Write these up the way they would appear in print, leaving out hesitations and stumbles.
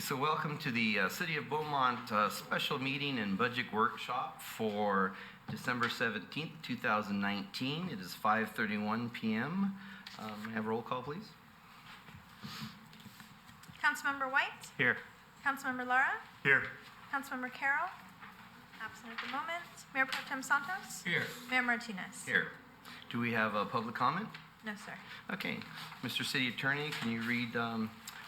So welcome to the City of Beaumont special meeting and budget workshop for December 17th, 2019. It is 5:31 p.m. May I have a roll call, please? Councilmember White? Here. Councilmember Lara? Here. Councilmember Carroll? Absent at the moment. Mayor Pro Tem Santos? Here. Mayor Martinez? Here. Do we have a public comment? No, sir. Okay. Mr. City Attorney, can you read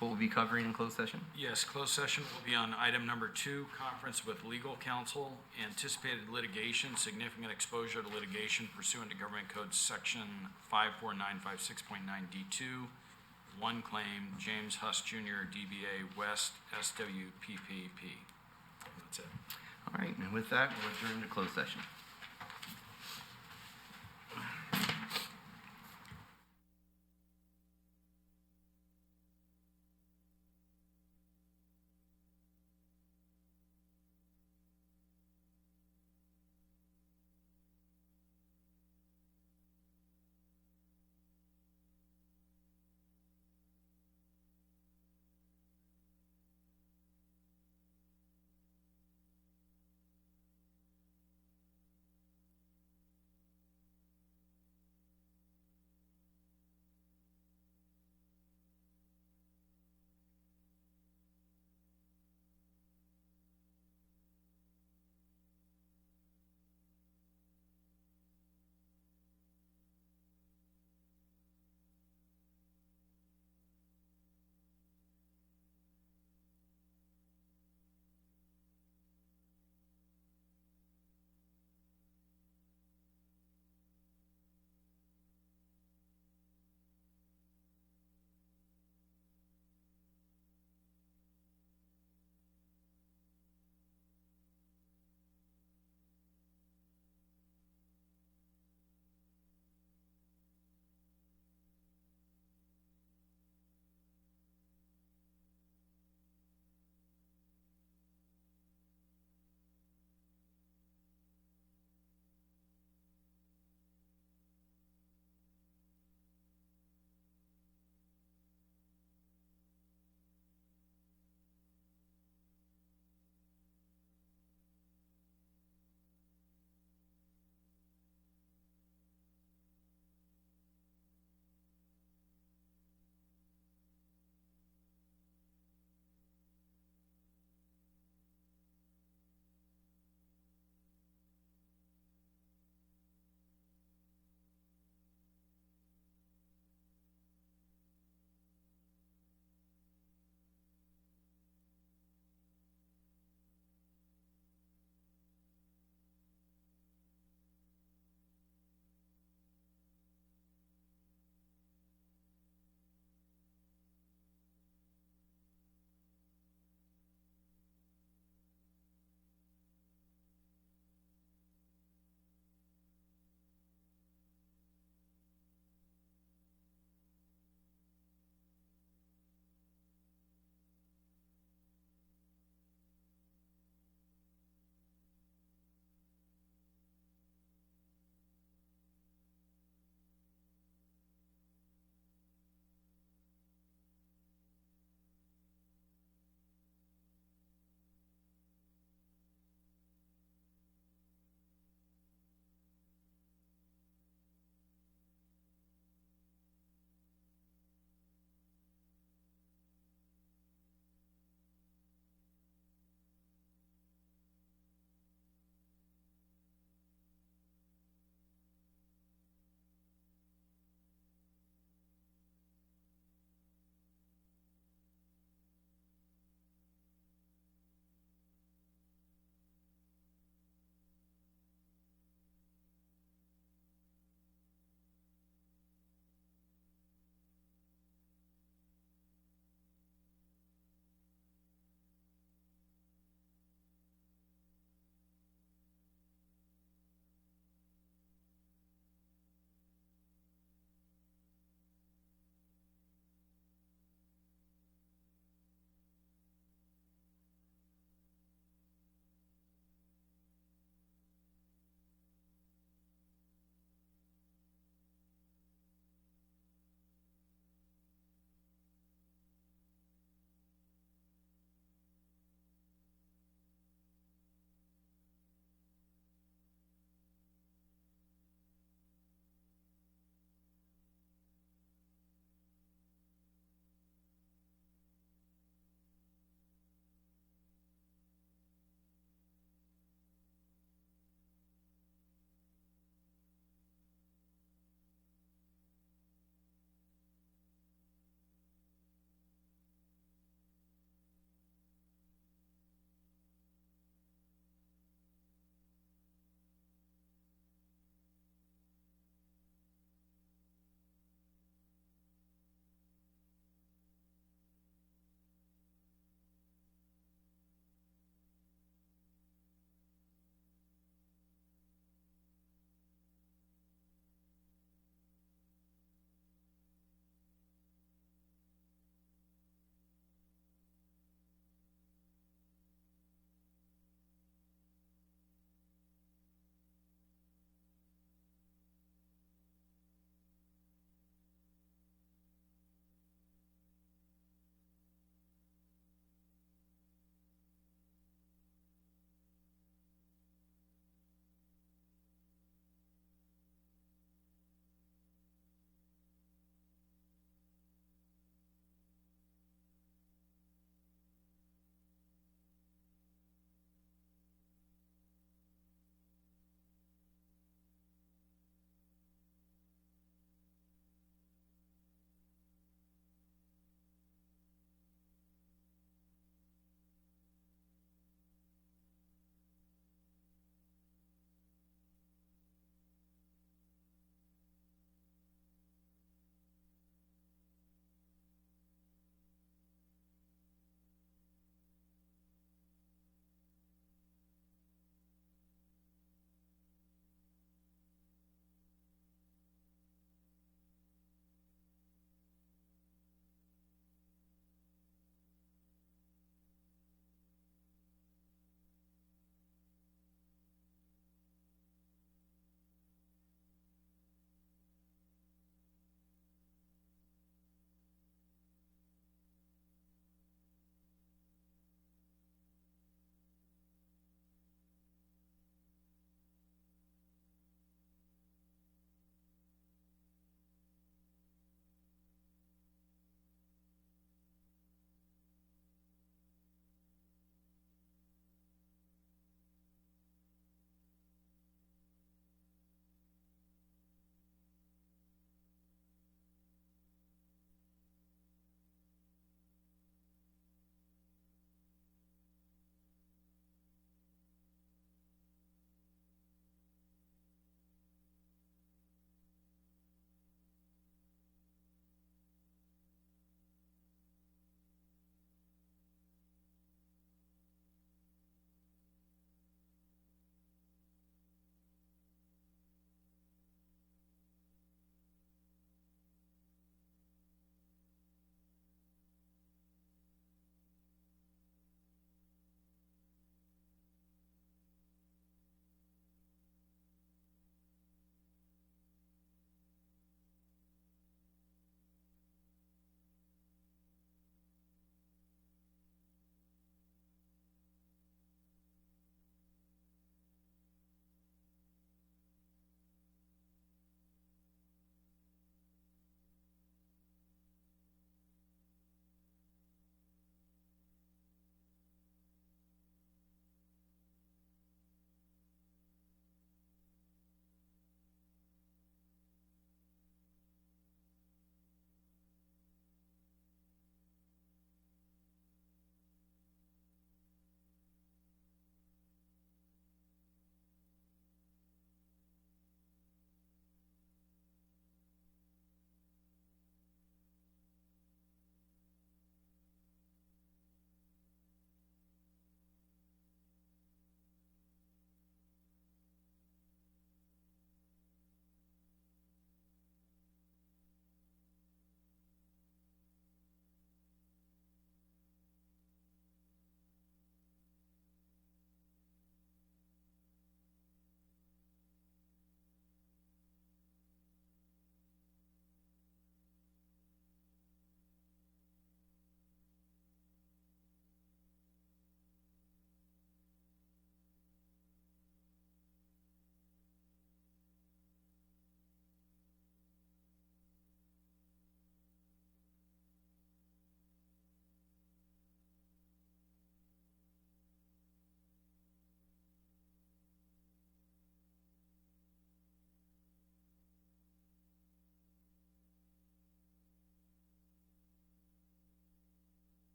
what we'll be covering in closed session? Yes, closed session will be on item number 2, conference with legal counsel, anticipated litigation, significant exposure to litigation pursuant to Government Code Section 54956.9D2, one claim, James Huss Jr., DBA West SWPPP. That's it. All right, and with that, we'll adjourn to closed session.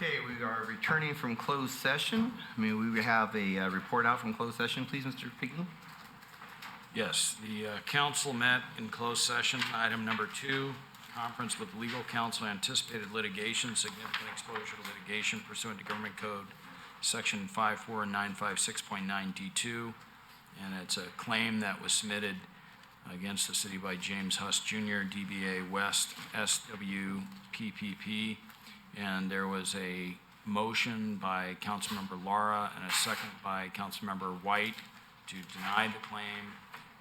Okay, we are returning from closed session. May we have a report out from closed session, please, Mr. Pinckney? Yes, the council met in closed session. Item number 2, conference with legal counsel, anticipated litigation, significant exposure to litigation pursuant to Government Code Section 54956.9D2. And it's a claim that was submitted against the city by James Huss Jr., DBA West SWPPP. And there was a motion by Councilmember Lara and a second by Councilmember White to deny the claim.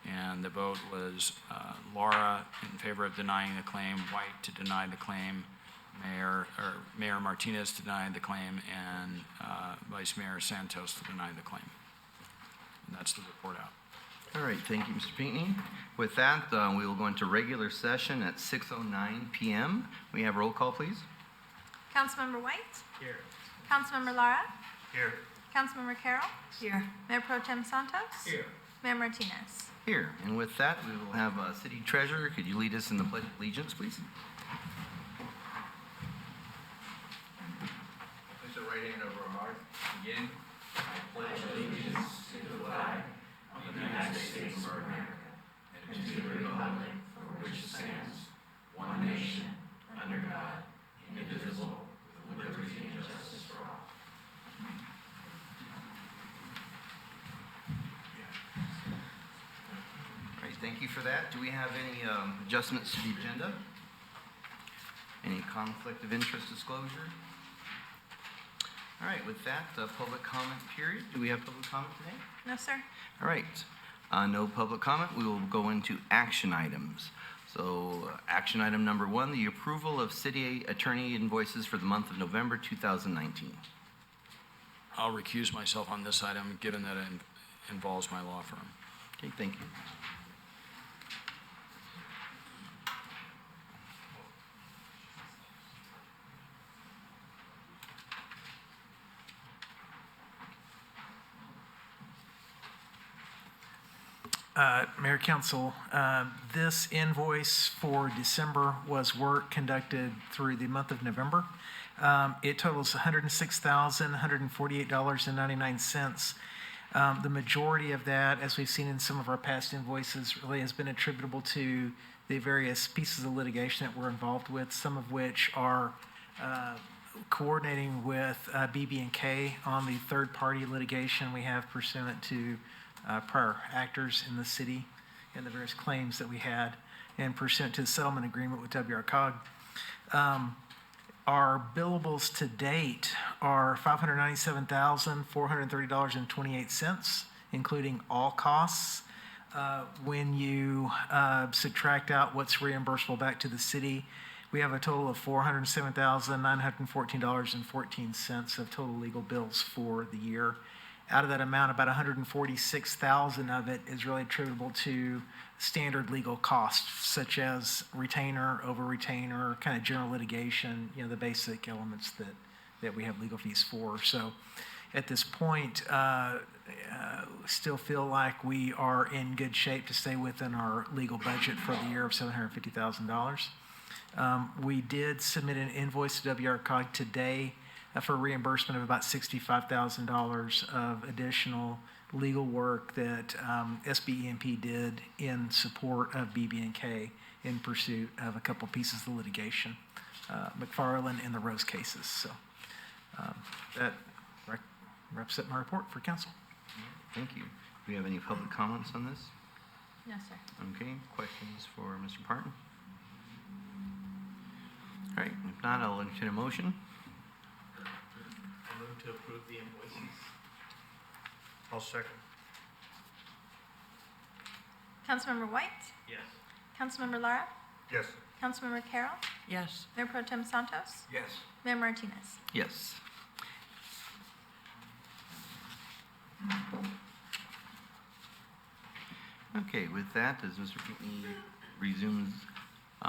And the vote was Lara in favor of denying the claim, White to deny the claim, Mayor Martinez to deny the claim, and Vice Mayor Santos to deny the claim. And that's the report out. All right, thank you, Mr. Pinckney. With that, we will go into regular session at 6:09 p.m. We have roll call, please. Councilmember White? Here. Councilmember Lara? Here. Councilmember Carroll? Here. Mayor Pro Tem Santos? Here. Mayor Martinez? Here, and with that, we will have City Treasurer. Could you lead us in the Pledge of Allegiance, please? Place the right hand over our heart. Again, I pledge allegiance to the flag of the United States of America and to the republic for which it stands, one nation, under God, indivisible, with liberty and justice for all. All right, thank you for that. Do we have any adjustments to the agenda? Any conflict of interest disclosure? All right, with that, public comment period. Do we have public comment today? No, sir. All right, no public comment. We will go into action items. So, action item number 1, the approval of city attorney invoices for the month of November 2019. I'll recuse myself on this item, given that it involves my law firm. Okay, thank you. Mayor Council, this invoice for December was work conducted through the month of November. It totals $106,148.99. The majority of that, as we've seen in some of our past invoices, really has been attributable to the various pieces of litigation that we're involved with, some of which are coordinating with BB&K on the third-party litigation we have pursuant to prior actors in the city and the various claims that we had, and pursuant to the settlement agreement with WRCOG. Our billables to date are $597,430.28, including all costs. When you subtract out what's reimbursable back to the city, we have a total of $407,914.14 of total legal bills for the year. Out of that amount, about $146,000 of it is really attributable to standard legal costs, such as retainer, over retainer, kind of general litigation, the basic elements that we have legal fees for. So at this point, still feel like we are in good shape to stay within our legal budget for the year of $750,000. We did submit an invoice to WRCOG today for reimbursement of about $65,000 of additional legal work that SBEMP did in support of BB&K in pursuit of a couple pieces of litigation, McFarland and the Rose cases. So that wraps up my report for council. Thank you. Do we have any public comments on this? No, sir. Okay, questions for Mr. Parton? All right, if not, I'll entertain a motion. I move to approve the invoices. I'll second. Councilmember White? Yes. Councilmember Lara? Yes. Councilmember Carroll? Yes. Mayor Pro Tem Santos? Yes. Mayor Martinez? Yes. Okay, with that, as Mr. Pinckney resumes,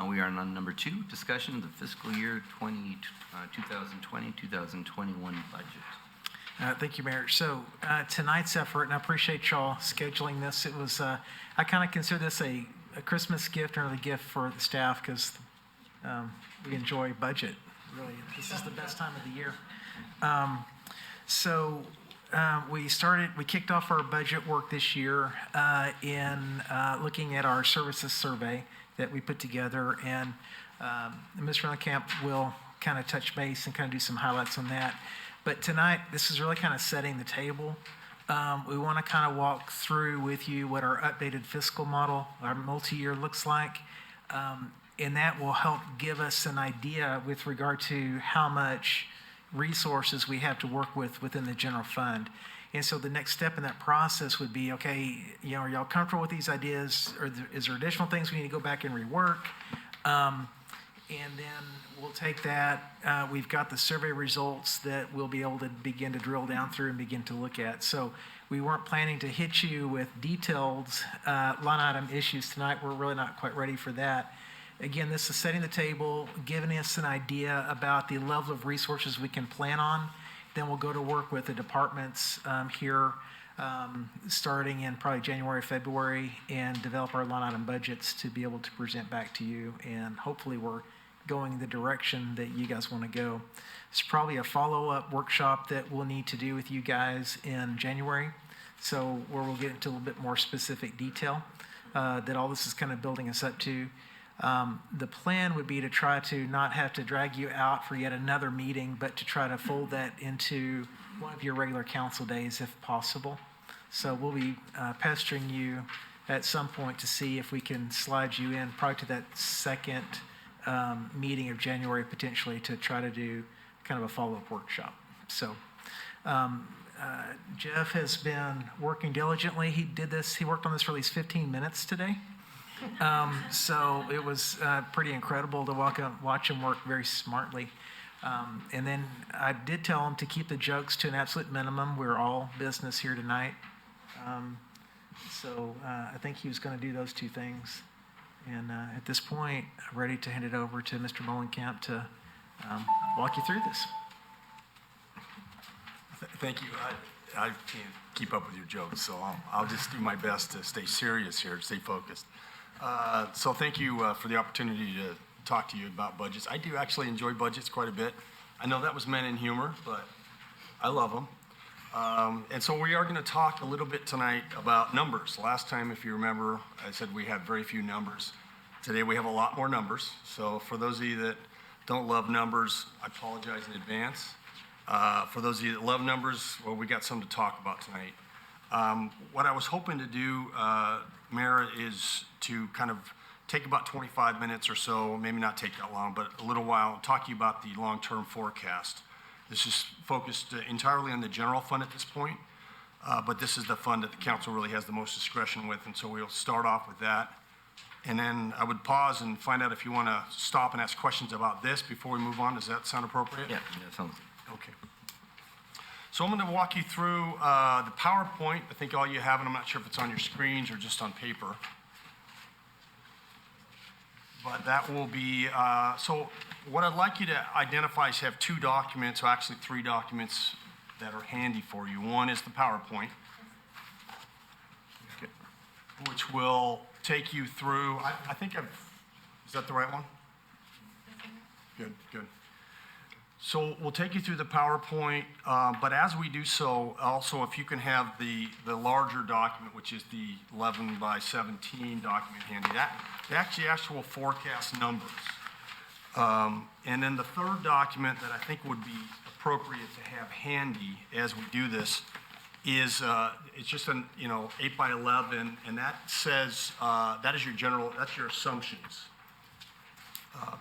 we are on number 2, discussion of the fiscal year 2020-2021 budget. Thank you, Mayor. So tonight's effort, and I appreciate y'all scheduling this. It was, I kind of consider this a Christmas gift or a gift for the staff because we enjoy budget Really, this is the best time of the year. So we kicked off our budget work this year in looking at our services survey that we put together, and Mr. Mellencamp will kind of touch base and kind of do some highlights on that. But tonight, this is really kind of setting the table. We want to kind of walk through with you what our updated fiscal model, our multi-year looks like, and that will help give us an idea with regard to how much resources we have to work with within the general fund. And so the next step in that process would be, okay, are y'all comfortable with these ideas? Or is there additional things we need to go back and rework? And then we'll take that. We've got the survey results that we'll be able to begin to drill down through and begin to look at. So we weren't planning to hit you with detailed line item issues tonight. We're really not quite ready for that. Again, this is setting the table, giving us an idea about the level of resources we can plan on. Then we'll go to work with the departments here starting in probably January, February, and develop our line item budgets to be able to present back to you. And hopefully we're going the direction that you guys want to go. It's probably a follow-up workshop that we'll need to do with you guys in January. So where we'll get into a little bit more specific detail that all this is kind of building us up to. The plan would be to try to not have to drag you out for yet another meeting, but to try to fold that into one of your regular council days if possible. So we'll be pestering you at some point to see if we can slide you in probably to that second meeting of January potentially to try to do kind of a follow-up workshop. So Jeff has been working diligently. He worked on this for at least 15 minutes today. So it was pretty incredible to watch him work very smartly. And then I did tell him to keep the jokes to an absolute minimum. We're all business here tonight. So I think he was going to do those two things. And at this point, I'm ready to hand it over to Mr. Mellencamp to walk you through this. Thank you. I can't keep up with your jokes, so I'll just do my best to stay serious here, stay focused. So thank you for the opportunity to talk to you about budgets. I do actually enjoy budgets quite a bit. I know that was meant in humor, but I love them. And so we are going to talk a little bit tonight about numbers. Last time, if you remember, I said we had very few numbers. Today we have a lot more numbers. So for those of you that don't love numbers, I apologize in advance. For those of you that love numbers, well, we got something to talk about tonight. What I was hoping to do, Mayor, is to kind of take about 25 minutes or so, maybe not take that long, but a little while, talk to you about the long-term forecast. This is focused entirely on the general fund at this point, but this is the fund that the council really has the most discretion with, and so we'll start off with that. And then I would pause and find out if you want to stop and ask questions about this before we move on. Does that sound appropriate? Yeah, that sounds good. Okay. So I'm going to walk you through the PowerPoint. I think all you have, and I'm not sure if it's on your screens or just on paper. But that will be, so what I'd like you to identify is have two documents, or actually three documents that are handy for you. One is the PowerPoint, which will take you through, I think is that the right one? Good, good. So we'll take you through the PowerPoint, but as we do so, also if you can have the larger document, which is the 11 by 17 document handy, that's the actual forecast numbers. And then the third document that I think would be appropriate to have handy as we do this is it's just an 8 by 11, and that says that's your assumptions.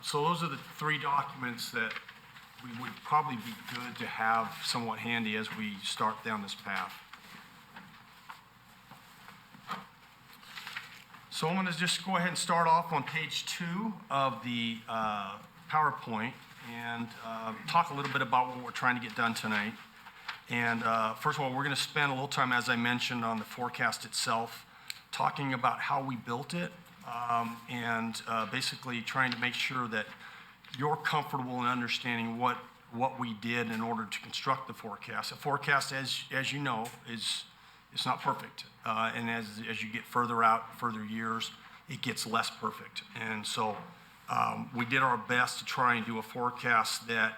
So those are the three documents that we would probably be good to have somewhat handy as we start down this path. So I'm going to just go ahead and start off on page 2 of the PowerPoint and talk a little bit about what we're trying to get done tonight. And first of all, we're going to spend a little time, as I mentioned, on the forecast itself, talking about how we built it, and basically trying to make sure that you're comfortable in understanding what we did in order to construct the forecast. A forecast, as you know, it's not perfect. And as you get further out, further years, it gets less perfect. And so We did our best to try and do a forecast that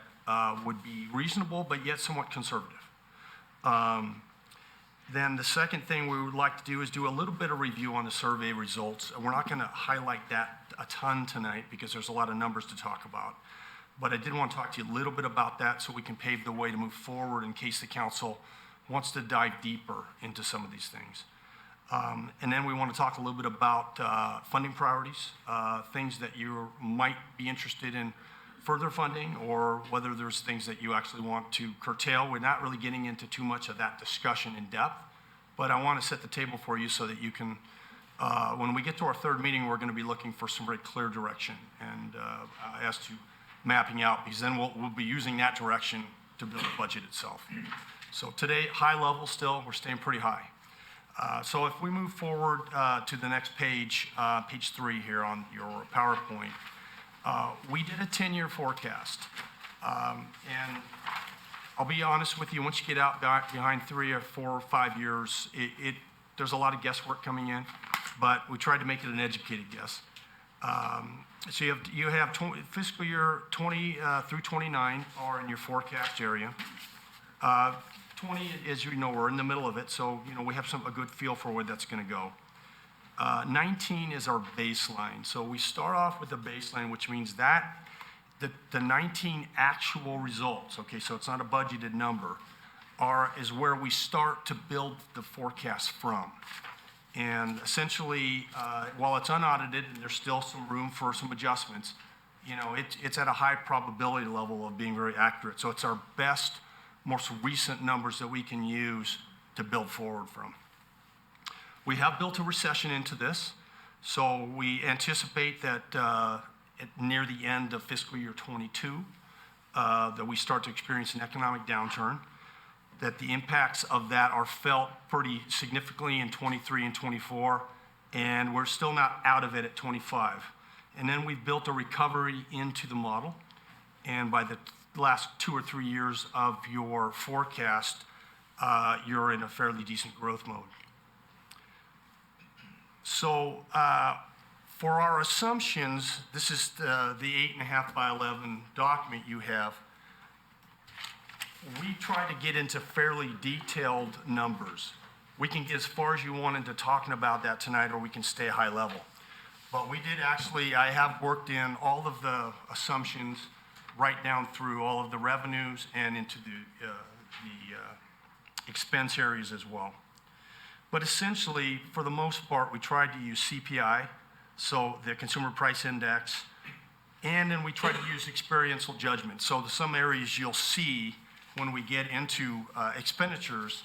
would be reasonable, but yet somewhat conservative. Then the second thing we would like to do is do a little bit of review on the survey results. And we're not going to highlight that a ton tonight because there's a lot of numbers to talk about. But I did want to talk to you a little bit about that so we can pave the way to move forward in case the council wants to dive deeper into some of these things. And then we want to talk a little bit about funding priorities, things that you might be interested in further funding, or whether there's things that you actually want to curtail. We're not really getting into too much of that discussion in depth, but I want to set the table for you so that you can, when we get to our third meeting, we're going to be looking for some very clear direction and as to mapping out, because then we'll be using that direction to build the budget itself. So today, high level still, we're staying pretty high. So if we move forward to the next page, page 3 here on your PowerPoint, we did a 10-year forecast. And I'll be honest with you, once you get out behind 3 or 4 or 5 years, there's a lot of guesswork coming in, but we tried to make it an educated guess. So you have fiscal year 20 through 29 are in your forecast area. 20, as you know, we're in the middle of it, so we have a good feel for where that's going to go. 19 is our baseline. So we start off with the baseline, which means that the 19 actual results, okay, so it's not a budgeted number, is where we start to build the forecast from. And essentially, while it's unaudited and there's still some room for some adjustments, it's at a high probability level of being very accurate. So it's our best, most recent numbers that we can use to build forward from. We have built a recession into this, so we anticipate that near the end of fiscal year 22, that we start to experience an economic downturn, that the impacts of that are felt pretty significantly in 23 and 24, and we're still not out of it at 25. And then we've built a recovery into the model, and by the last 2 or 3 years of your forecast, you're in a fairly decent growth mode. So for our assumptions, this is the 8.5 by 11 document you have. We try to get into fairly detailed numbers. We can get as far as you want into talking about that tonight, or we can stay high level. But we did actually, I have worked in all of the assumptions right down through all of the revenues and into the expense areas as well. But essentially, for the most part, we tried to use CPI, so the Consumer Price Index, and then we tried to use experiential judgment. So some areas you'll see when we get into expenditures,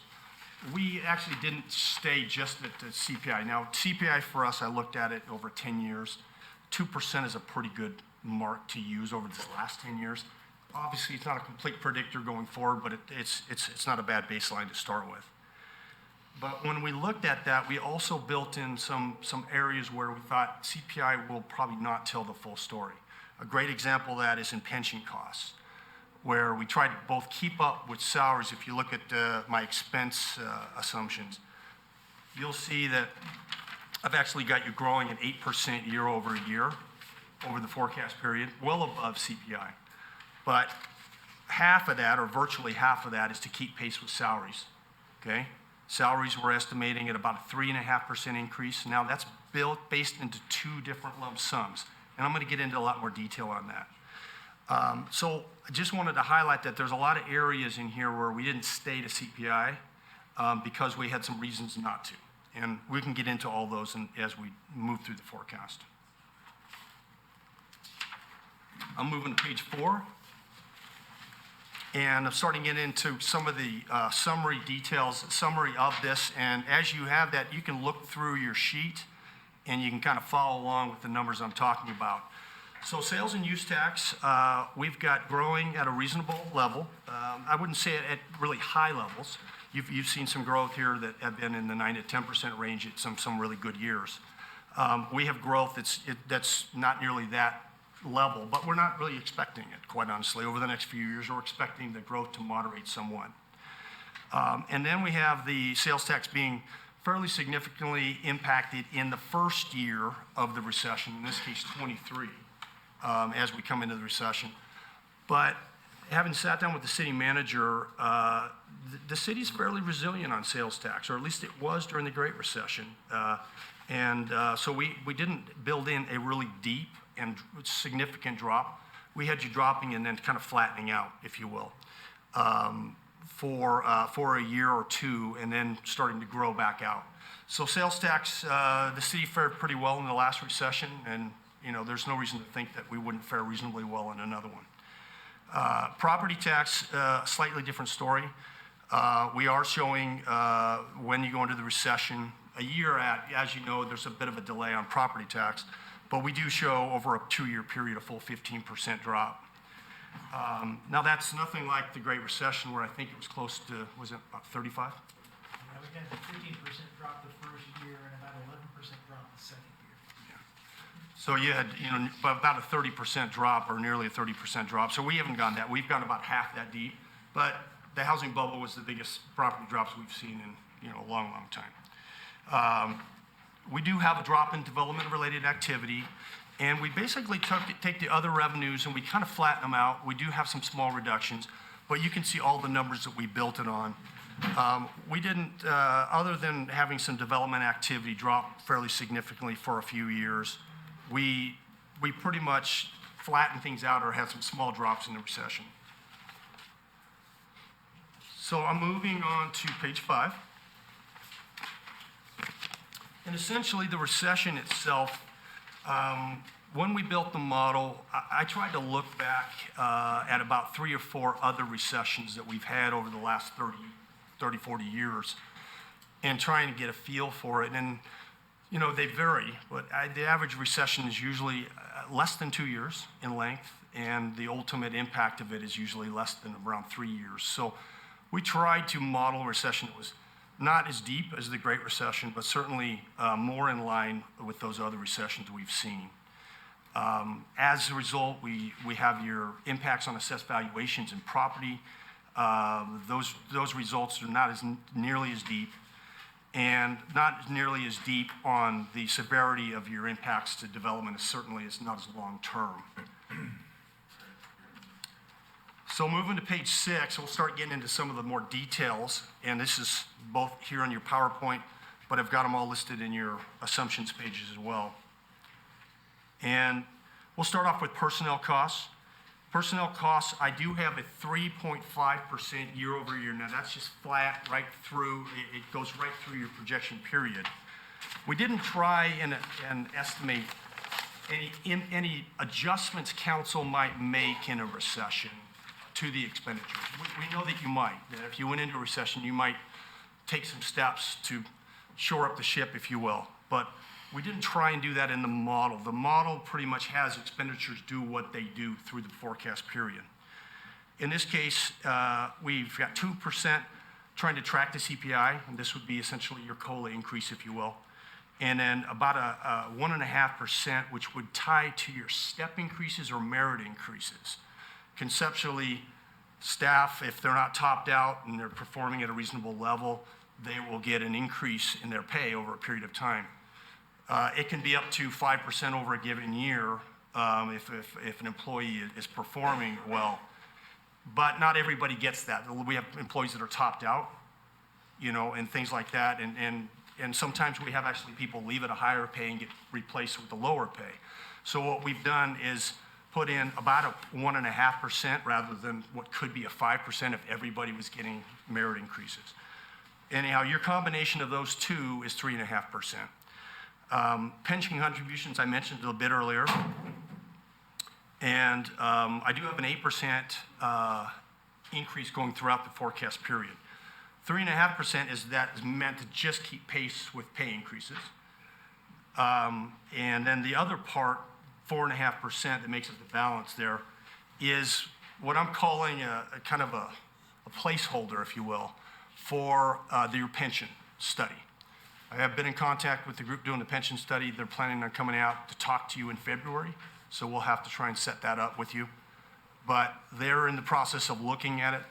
we actually didn't stay just at the CPI. Now, CPI for us, I looked at it over 10 years. 2% is a pretty good mark to use over this last 10 years. Obviously, it's not a complete predictor going forward, but it's not a bad baseline to start with. But when we looked at that, we also built in some areas where we thought CPI will probably not tell the full story. A great example of that is in pension costs, where we tried to both keep up with salaries. If you look at my expense assumptions, you'll see that I've actually got you growing at 8% year over year over the forecast period, well above CPI. But half of that, or virtually half of that, is to keep pace with salaries, okay? Salaries we're estimating at about a 3.5% increase. Now that's based into 2 different lump sums, and I'm going to get into a lot more detail on that. So I just wanted to highlight that there's a lot of areas in here where we didn't stay to CPI because we had some reasons not to. And we can get into all those as we move through the forecast. I'm moving to page 4. And I'm starting to get into some of the summary details, summary of this. And as you have that, you can look through your sheet and you can kind of follow along with the numbers I'm talking about. So sales and use tax, we've got growing at a reasonable level. I wouldn't say it at really high levels. You've seen some growth here that have been in the 9 to 10% range at some really good years. We have growth that's not nearly that level, but we're not really expecting it, quite honestly. Over the next few years, we're expecting the growth to moderate somewhat. And then we have the sales tax being fairly significantly impacted in the first year of the recession, in this case 23. as we come into the recession. But having sat down with the city manager, the city's fairly resilient on sales tax, or at least it was during the Great Recession. So we didn't build in a really deep and significant drop. We had you dropping and then kind of flattening out, if you will, for a year or two, and then starting to grow back out. So sales tax, the city fared pretty well in the last recession, and there's no reason to think that we wouldn't fare reasonably well in another one. Property tax, slightly different story. We are showing when you go into the recession, a year as you know, there's a bit of a delay on property tax, but we do show over a 2-year period a full 15% drop. Now that's nothing like the Great Recession where I think it was close to, was it about 35? Yeah, we had a 15% drop the first year and about 11% drop the second year. So you had, about a 30% drop or nearly a 30% drop. So we haven't gone that. We've gone about half that deep. But the housing bubble was the biggest property drops we've seen in, a long, long time. We do have a drop in development-related activity, and we basically take the other revenues and we kind of flatten them out. We do have some small reductions, but you can see all the numbers that we built it on. We didn't, other than having some development activity drop fairly significantly for a few years, we pretty much flattened things out or had some small drops in the recession. So I'm moving on to page 5. And essentially the recession itself, when we built the model, I tried to look back at about 3 or 4 other recessions that we've had over the last 30, 40 years and trying to get a feel for it. And, they vary, but the average recession is usually less than 2 years in length, and the ultimate impact of it is usually less than around 3 years. So we tried to model a recession that was not as deep as the Great Recession, but certainly more in line with those other recessions we've seen. As a result, we have your impacts on assessed valuations and property. Those results are not nearly as deep, and not nearly as deep on the severity of your impacts to development. Certainly is not as long term. So moving to page 6, we'll start getting into some of the more details, and this is both here on your PowerPoint, but I've got them all listed in your assumptions pages as well. And we'll start off with personnel costs. Personnel costs, I do have a 3.5% year over year. Now that's just flat right through, it goes right through your projection period. We didn't try and estimate any adjustments council might make in a recession to the expenditures. We know that you might. That if you went into a recession, you might take some steps to shore up the ship, if you will. But we didn't try and do that in the model. The model pretty much has expenditures do what they do through the forecast period. In this case, we've got 2% trying to track the CPI, and this would be essentially your COLA increase, if you will. And then about a 1.5%, which would tie to your step increases or merit increases. Conceptually, staff, if they're not topped out and they're performing at a reasonable level, they will get an increase in their pay over a period of time. It can be up to 5% over a given year if an employee is performing well. But not everybody gets that. We have employees that are topped out, and things like that. And sometimes we have actually people leave at a higher pay and get replaced with a lower pay. So what we've done is put in about a 1.5% rather than what could be a 5% if everybody was getting merit increases. Anyhow, your combination of those two is 3.5%. Pension contributions I mentioned a little bit earlier. And I do have an 8% increase going throughout the forecast period. 3.5% is meant to just keep pace with pay increases. And then the other part, 4.5% that makes up the balance there, is what I'm calling a kind of a placeholder, if you will, for your pension study. I have been in contact with the group doing the pension study. They're planning on coming out to talk to you in February, so we'll have to try and set that up with you. But they're in the process of looking at it.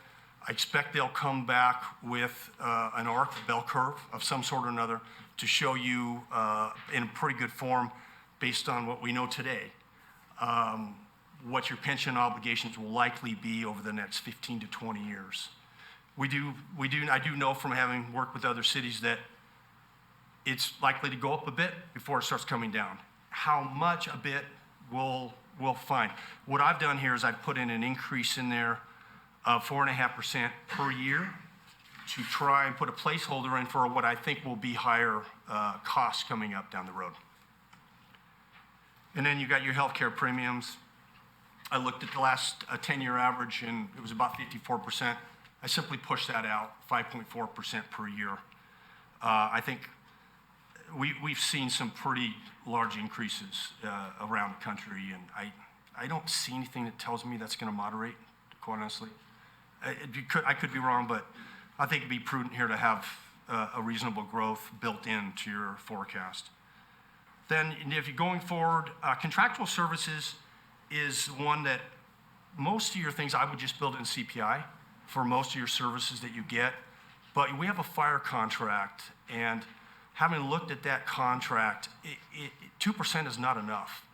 I expect they'll come back with an arc, a bell curve of some sort or another to show you in pretty good form based on what we know today what your pension obligations will likely be over the next 15 to 20 years. I do know from having worked with other cities that it's likely to go up a bit before it starts coming down. How much a bit, we'll find. What I've done here is I've put in an increase in there of 4.5% per year to try and put a placeholder in for what I think will be higher costs coming up down the road. And then you got your healthcare premiums. I looked at the last 10-year average, and it was about 54%. I simply pushed that out, 5.4% per year. I think we've seen some pretty large increases around the country, and I don't see anything that tells me that's going to moderate, quite honestly. I could be wrong, but I think it'd be prudent here to have a reasonable growth built into your forecast. Then if you're going forward, contractual services is one that most of your things I would just build in CPI for most of your services that you get. But we have a fire contract, and having looked at that contract, 2% is not enough.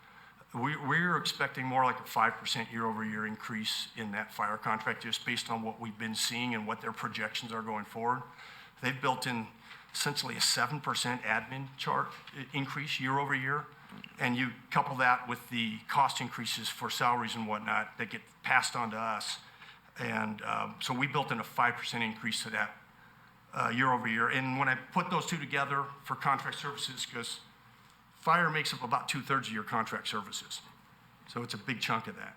We're expecting more like a 5% year-over-year increase in that fire contract just based on what we've been seeing and what their projections are going forward. They've built in essentially a 7% admin chart increase year-over-year, and you couple that with the cost increases for salaries and whatnot that get passed on to us. And so we built in a 5% increase to that year-over-year. And when I put those two together for contract services, because fire makes up about 2/3 of your contract services. So it's a big chunk of that.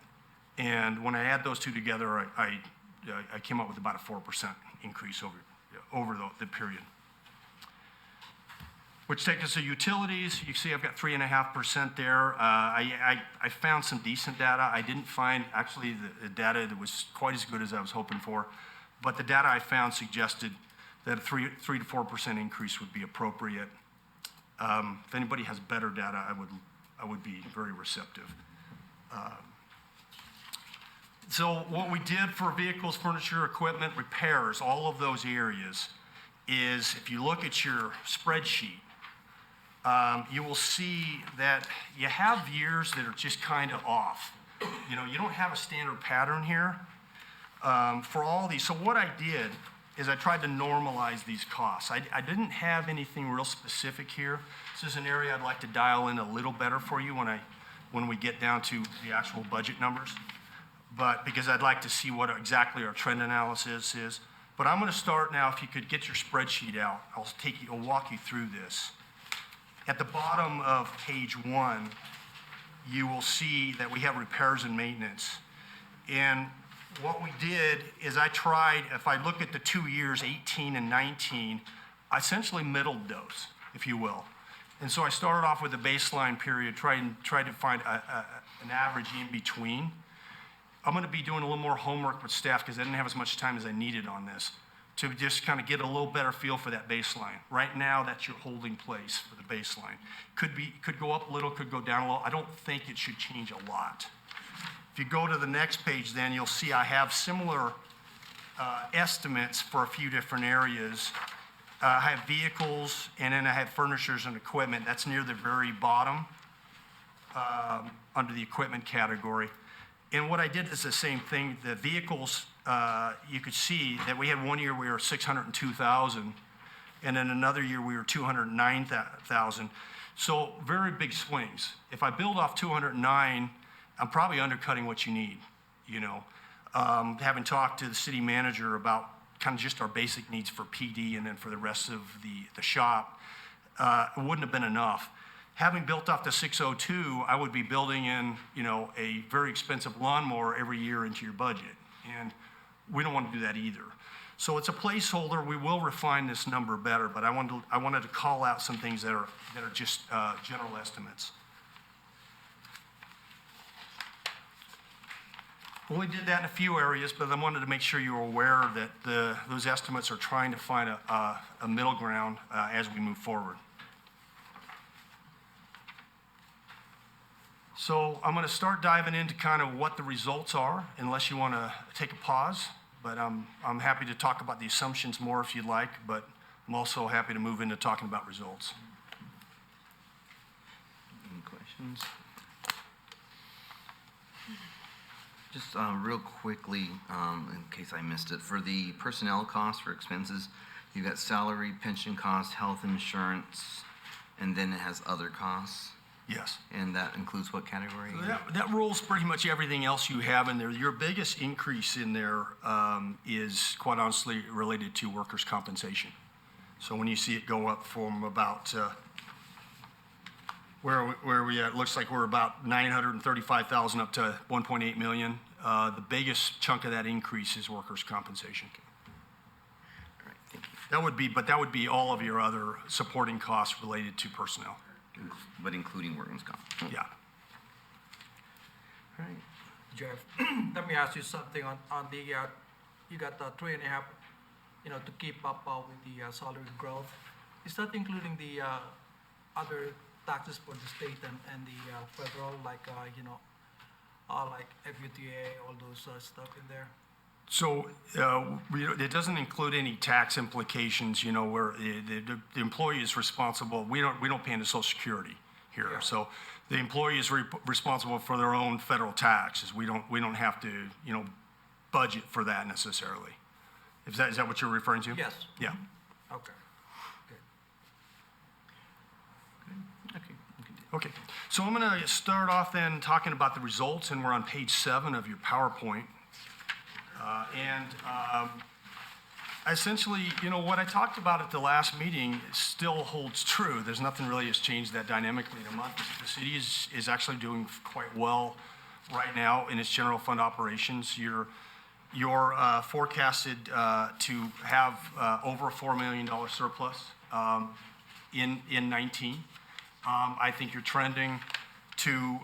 And when I add those two together, I came up with about a 4% increase over the period. Which takes us to utilities. You see I've got 3.5% there. I found some decent data. I didn't find actually the data that was quite as good as I was hoping for, but the data I found suggested that a 3 to 4% increase would be appropriate. If anybody has better data, I would be very receptive. So what we did for vehicles, furniture, equipment, repairs, all of those areas, is if you look at your spreadsheet, you will see that you have years that are just kind of off. You know, you don't have a standard pattern here for all these. So what I did is I tried to normalize these costs. I didn't have anything real specific here. This is an area I'd like to dial in a little better for you when we get down to the actual budget numbers. But because I'd like to see what exactly our trend analysis is. But I'm going to start now. If you could get your spreadsheet out, I'll walk you through this. At the bottom of page 1, you will see that we have repairs and maintenance. And what we did is I tried, if I look at the 2 years, 18 and 19, I essentially middled those, if you will. And so I started off with a baseline period, tried to find an average in between. I'm going to be doing a little more homework with staff because I didn't have as much time as I needed on this to just kind of get a little better feel for that baseline. Right now, that's your holding place for the baseline. Could go up a little, could go down a little. I don't think it should change a lot. If you go to the next page, then you'll see I have similar estimates for a few different areas. I have vehicles, and then I have furnitures and equipment. That's near the very bottom under the equipment category. And what I did is the same thing. The vehicles, you could see that we had one year we were 602,000, and then another year we were 209,000. So very big swings. If I build off 209, I'm probably undercutting what you need, you know. Having talked to the city manager about kind of just our basic needs for PD and then for the rest of the shop, it wouldn't have been enough. Having built off the 602, I would be building in, you know, a very expensive lawnmower every year into your budget. And we don't want to do that either. So it's a placeholder. We will refine this number better, but I wanted to call out some things that are just general estimates. Well, we did that in a few areas, but I wanted to make sure you were aware that those estimates are trying to find a middle ground as we move forward. So I'm going to start diving into kind of what the results are, unless you want to take a pause. But I'm happy to talk about the assumptions more if you'd like, but I'm also happy to move into talking about results. Any questions? Just real quickly, in case I missed it, for the personnel costs for expenses, you've got salary, pension costs, health insurance, and then it has other costs. Yes. And that includes what category? That rolls pretty much everything else you have in there. Your biggest increase in there is, quite honestly, related to workers' compensation. So when you see it go up from about, where are we at? Looks like we're about 935,000 up to 1.8 million. The biggest chunk of that increase is workers' compensation. All right, thank you. That would be all of your other supporting costs related to personnel. But including workers' comp. Yeah. All right. Jeff, let me ask you something on the, you got the 3.5, to keep up with the salary growth. Is that including the other taxes for the state and the federal, like, like FUTA, all those stuff in there? So it doesn't include any tax implications, where the employee is responsible. We don't pay into Social Security here. Yeah. So the employee is responsible for their own federal taxes. We don't have to, budget for that necessarily. Is that what you're referring to? Yes. Yeah. Okay. Good. Okay. we can do- Okay. So I'm going to start off then talking about the results, and we're on page 7 of your PowerPoint. Essentially, what I talked about at the last meeting still holds true. There's nothing really has changed that dynamically in a month. The city is actually doing quite well right now in its general fund operations. You're forecasted to have over a $4 million surplus in 19. I think you're trending to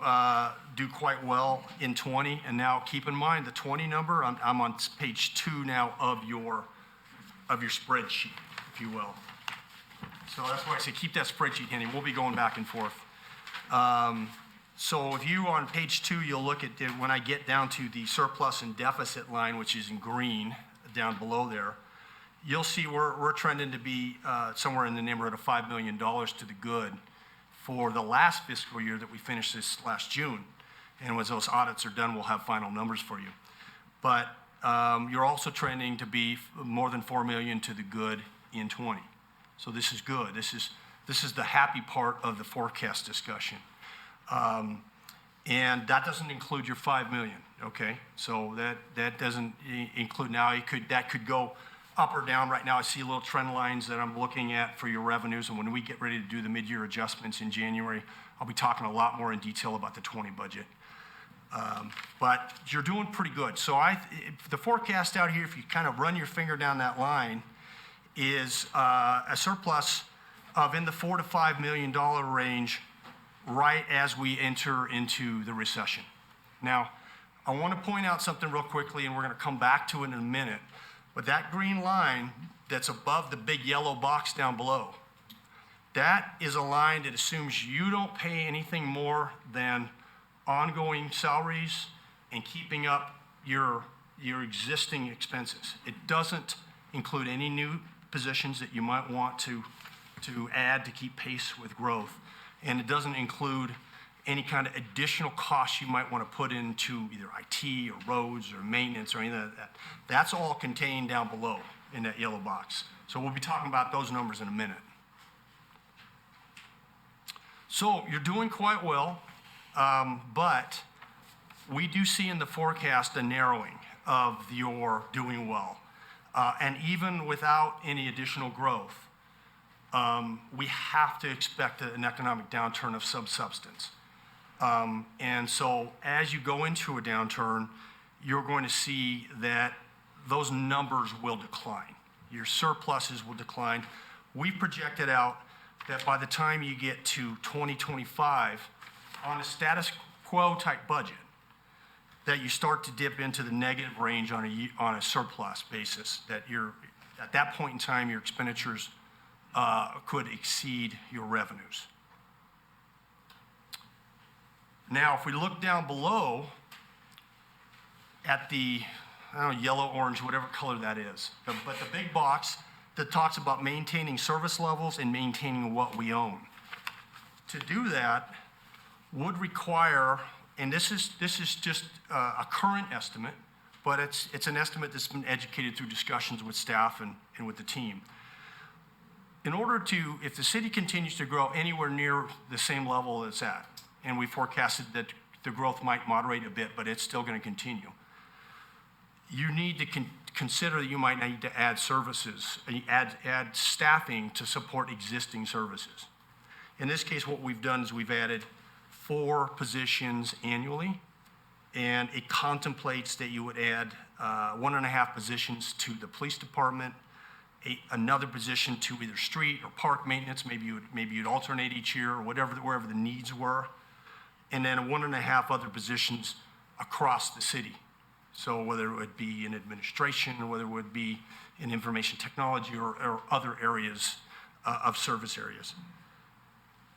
do quite well in 20. And now keep in mind the 20 number, I'm on page 2 now of your spreadsheet, if you will. So that's why I say keep that spreadsheet handy. We'll be going back and forth. So if you on page 2, you'll look at when I get down to the surplus and deficit line, which is in green down below there, you'll see we're trending to be somewhere in the neighborhood of $5 million to the good for the last fiscal year that we finished this last June. And once those audits are done, we'll have final numbers for you. But you're also trending to be more than $4 million to the good in 20. So this is good. This is the happy part of the forecast discussion. And that doesn't include your $5 million, okay? So that doesn't include now, that could go up or down. Right now, I see little trend lines that I'm looking at for your revenues, and when we get ready to do the mid-year adjustments in January, I'll be talking a lot more in detail about the 20 budget. But you're doing pretty good. So the forecast out here, if you kind of run your finger down that line, is a surplus of in the $4 to $5 million range right as we enter into the recession. Now, I want to point out something real quickly, and we're going to come back to it in a minute. But that green line that's above the big yellow box down below, that is a line that assumes you don't pay anything more than ongoing salaries and keeping up your existing expenses. It doesn't include any new positions that you might want to add to keep pace with growth. And it doesn't include any kind of additional costs you might want to put into either IT or roads or maintenance or anything like that. That's all contained down below in that yellow box. So we'll be talking about those numbers in a minute. So you're doing quite well, but we do see in the forecast a narrowing of your doing well. And even without any additional growth, we have to expect an economic downturn of some substance. And so as you go into a downturn, you're going to see that those numbers will decline. Your surpluses will decline. We projected out that by the time you get to 2025, on a status quo type budget, that you start to dip into the negative range on a surplus basis, that at that point in time, your expenditures could exceed your revenues. Now, if we look down below at the, yellow, orange, whatever color that is, but the big box that talks about maintaining service levels and maintaining what we own. To do that would require and this is just a current estimate, but it's an estimate that's been educated through discussions with staff and with the team. In order to, if the city continues to grow anywhere near the same level it's at, and we forecasted that the growth might moderate a bit, but it's still going to continue, you need to consider that you might need to add services, add staffing to support existing services. In this case, what we've done is we've added 4 positions annually, and it contemplates that you would add 1.5 positions to the police department, another position to either street or park maintenance. Maybe you'd alternate each year, or wherever the needs were, and then 1.5 other positions across the city. So whether it would be in administration, or whether it would be in information technology, or other areas of service areas.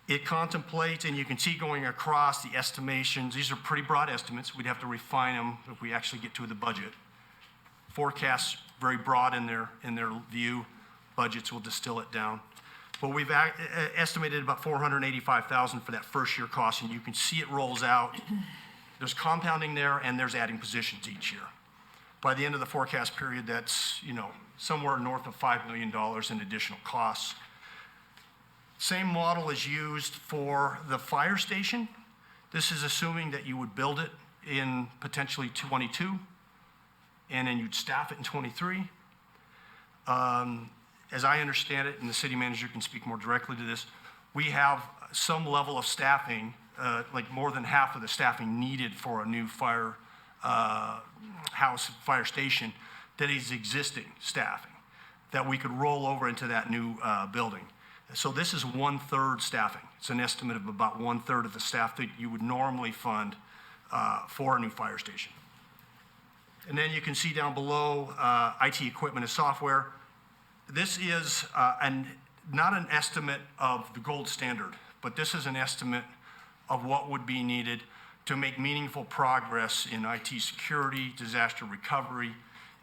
It contemplates, and you can see going across the estimations, these are pretty broad estimates. We'd have to refine them if we actually get to the budget. Forecasts very broad in their view. Budgets will distill it down. But we've estimated about $485,000 for that first year cost, and you can see it rolls out. There's compounding there, and there's adding positions each year. By the end of the forecast period, that's somewhere north of $5 million in additional costs. Same model is used for the fire station. This is assuming that you would build it in potentially 22, and then you'd staff it in 23. As I understand it, and the city manager can speak more directly to this, we have some level of staffing, like more than half of the staffing needed for a new fire station, that is existing staffing that we could roll over into that new building. So this is 1/3 staffing. It's an estimate of about 1/3 of the staff that you would normally fund for a new fire station. And then you can see down below IT equipment and software. This is not an estimate of the gold standard, but this is an estimate of what would be needed to make meaningful progress in IT security, disaster recovery,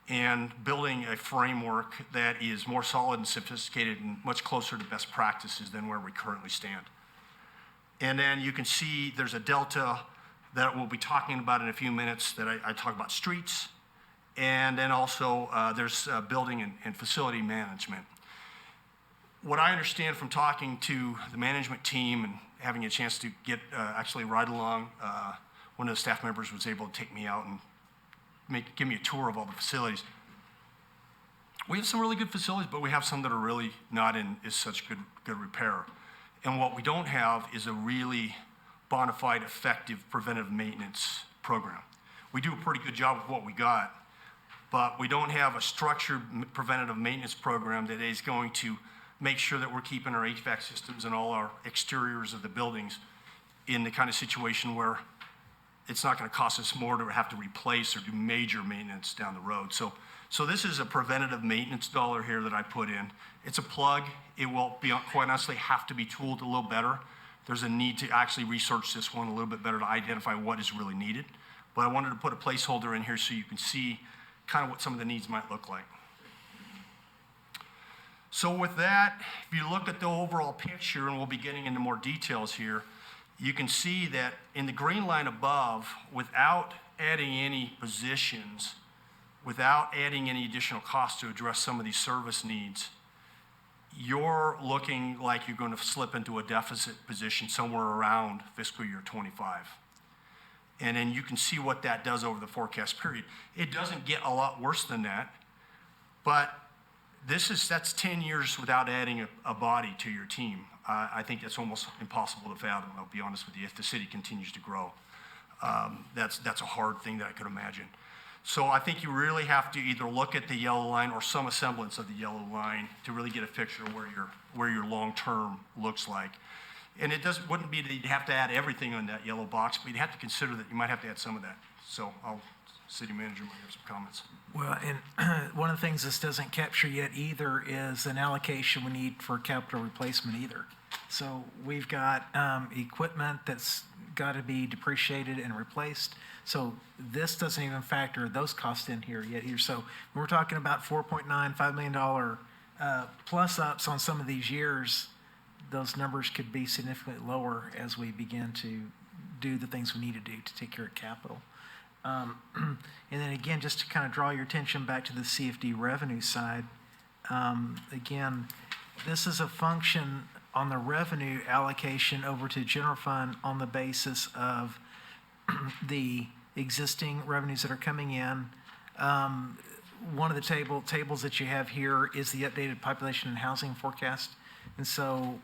and building a framework that is more solid and sophisticated and much closer to best practices than where we currently stand. And then you can see there's a delta that we'll be talking about in a few minutes that I talk about streets. And then also there's building and facility management. What I understand from talking to the management team and having a chance to get actually ride along, one of the staff members was able to take me out and give me a tour of all the facilities. We have some really good facilities, but we have some that are really not in such good repair. And what we don't have is a really bona fide, effective preventive maintenance program. We do a pretty good job with what we got, but we don't have a structured preventative maintenance program that is going to make sure that we're keeping our HVAC systems and all our exteriors of the buildings in the kind of situation where it's not going to cost us more to have to replace or do major maintenance down the road. So this is a preventative maintenance dollar here that I put in. It's a plug. It will quite honestly have to be tooled a little better. There's a need to actually research this one a little bit better to identify what is really needed. But I wanted to put a placeholder in here so you can see kind of what some of the needs might look like. So with that, if you look at the overall picture, and we'll be getting into more details here, you can see that in the green line above, without adding any positions, without adding any additional costs to address some of these service needs, you're looking like you're going to slip into a deficit position somewhere around fiscal year 25. And then you can see what that does over the forecast period. It doesn't get a lot worse than that, but that's 10 years without adding a body to your team. I think that's almost impossible to fathom, I'll be honest with you, if the city continues to grow. That's a hard thing that I could imagine. So I think you really have to either look at the yellow line or some semblance of the yellow line to really get a picture of where your long-term looks like. And it wouldn't be that you'd have to add everything on that yellow box, but you'd have to consider that you might have to add some of that. So city manager might have some comments. Well, and one of the things this doesn't capture yet either is an allocation we need for capital replacement either. So we've got equipment that's got to be depreciated and replaced. So this doesn't even factor those costs in here yet either. So we're talking about $4.95 million plus ups on some of these years. Those numbers could be significantly lower as we begin to do the things we need to do to take care of capital. And then again, just to kind of draw your attention back to the CFD revenue side, again, this is a function on the revenue allocation over to general fund on the basis of the existing revenues that are coming in. One of the tables that you have here is the updated population and housing forecast. And so,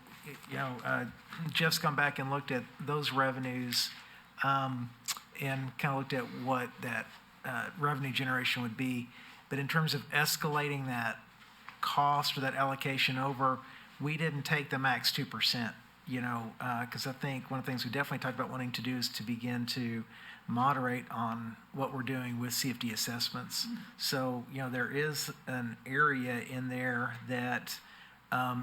Jeff's gone back and looked at those revenues and kind of looked at what that revenue generation would be. But in terms of escalating that cost or that allocation over, we didn't take the max 2%, because I think one of the things we definitely talked about wanting to do is to begin to moderate on what we're doing with CFD assessments. So, there is an area in there that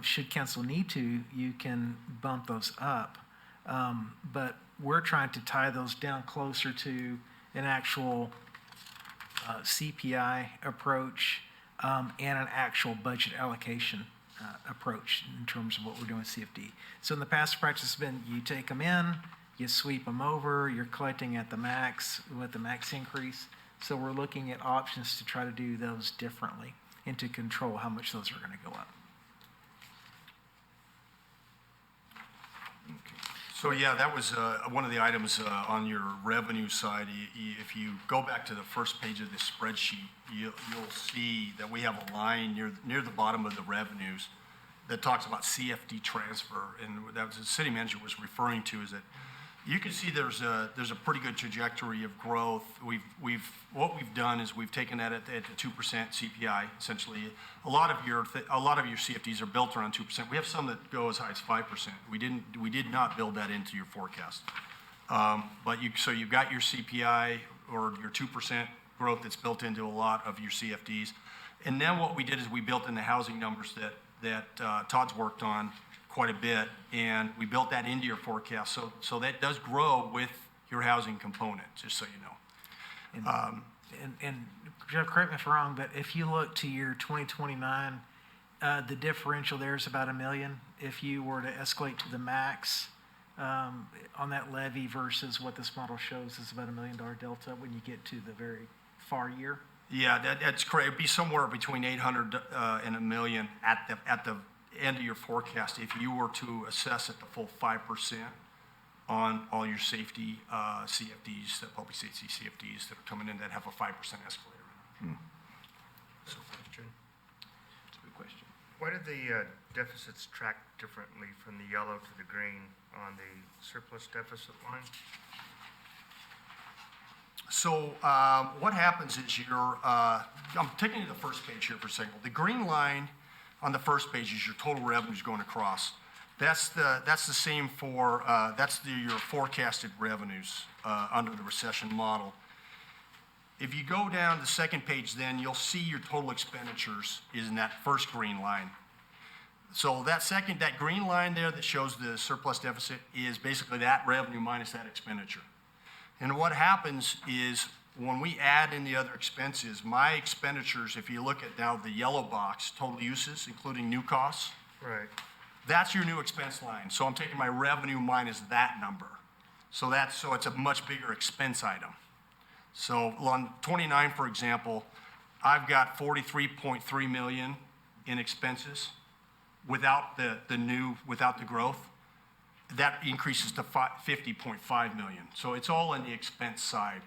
should council need to, you can bump those up. But we're trying to tie those down closer to an actual CPI approach and an actual budget allocation approach in terms of what we're doing with CFD. So in the past, practice has been you take them in, you sweep them over, you're collecting at the max with the max increase. So we're looking at options to try to do those differently and to control how much those are going to go up. So yeah, that was one of the items on your revenue side. If you go back to the first page of this spreadsheet, you'll see that we have a line near the bottom of the revenues that talks about CFD transfer, and that was the city manager was referring to is that you can see there's a pretty good trajectory of growth. What we've done is we've taken that at the 2% CPI essentially. A lot of your CFDs are built around 2%. We have some that go as high as 5%. We did not build that into your forecast. So you've got your CPI or your 2% growth that's built into a lot of your CFDs. And then what we did is we built in the housing numbers that Todd's worked on quite a bit, and we built that into your forecast. So that does grow with your housing component, just so you know. And Jeff, correct me if I'm wrong, but if you look to year 2029, the differential there is about $1 million. If you were to escalate to the max on that levy versus what this model shows is about $1 million delta when you get to the very far year. Yeah, that's correct. It'd be somewhere between 800 and $1 million at the end of your forecast if you were to assess at the full 5% on all your safety CFDs, the public safety CFDs that are coming in that have a 5% escalator. So question. That's a good question. Why did the deficits track differently from the yellow to the green on the surplus deficit line? So what happens is I'm taking you to the first page here for a second. The green line on the first page is your total revenues going across. That's the same for, your forecasted revenues under the recession model. If you go down the second page, then you'll see your total expenditures is in that first green line. So that green line there that shows the surplus deficit is basically that revenue minus that expenditure. And what happens is when we add in the other expenses, my expenditures, if you look at now the yellow box, total uses, including new costs, Right. that's your new expense line. So I'm taking my revenue minus that number. So it's a much bigger expense item. So on 29, for example, I've got 43.3 million in expenses without the growth. That increases to 50.5 million. So it's all in the expense side.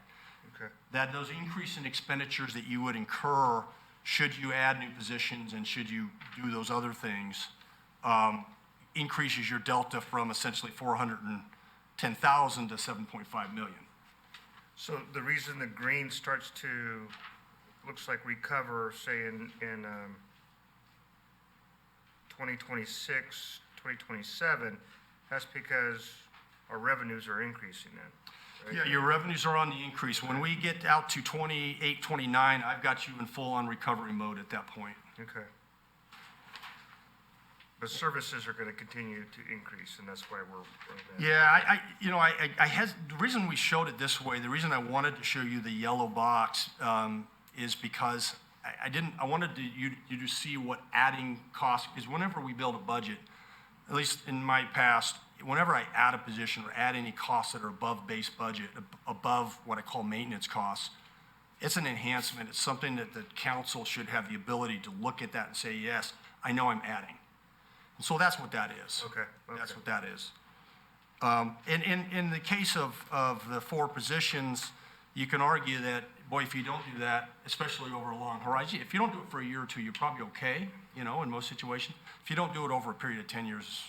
Okay. That those increase in expenditures that you would incur should you add new positions and should you do those other things, increases your delta from essentially 410,000 to 7.5 million. So the reason the green starts to, looks like recover, say in 2026, 2027, that's because our revenues are increasing then, right? Yeah, your revenues are on the increase. When we get out to 28, 29, I've got you in full-on recovery mode at that point. Okay. But services are going to continue to increase, and that's why we're Yeah, the reason we showed it this way, the reason I wanted to show you the yellow box is because I wanted you to see what adding costs, because whenever we build a budget, at least in my past, whenever I add a position or add any costs that are above base budget, above what I call maintenance costs, it's an enhancement. It's something that the council should have the ability to look at that and say, yes, I know I'm adding. And so that's what that is. Okay. That's what that is. In the case of the 4 positions, you can argue that, boy, if you don't do that, especially over a long horizon, if you don't do it for a year or 2, you're probably okay, you know, in most situations. If you don't do it over a period of 10 years,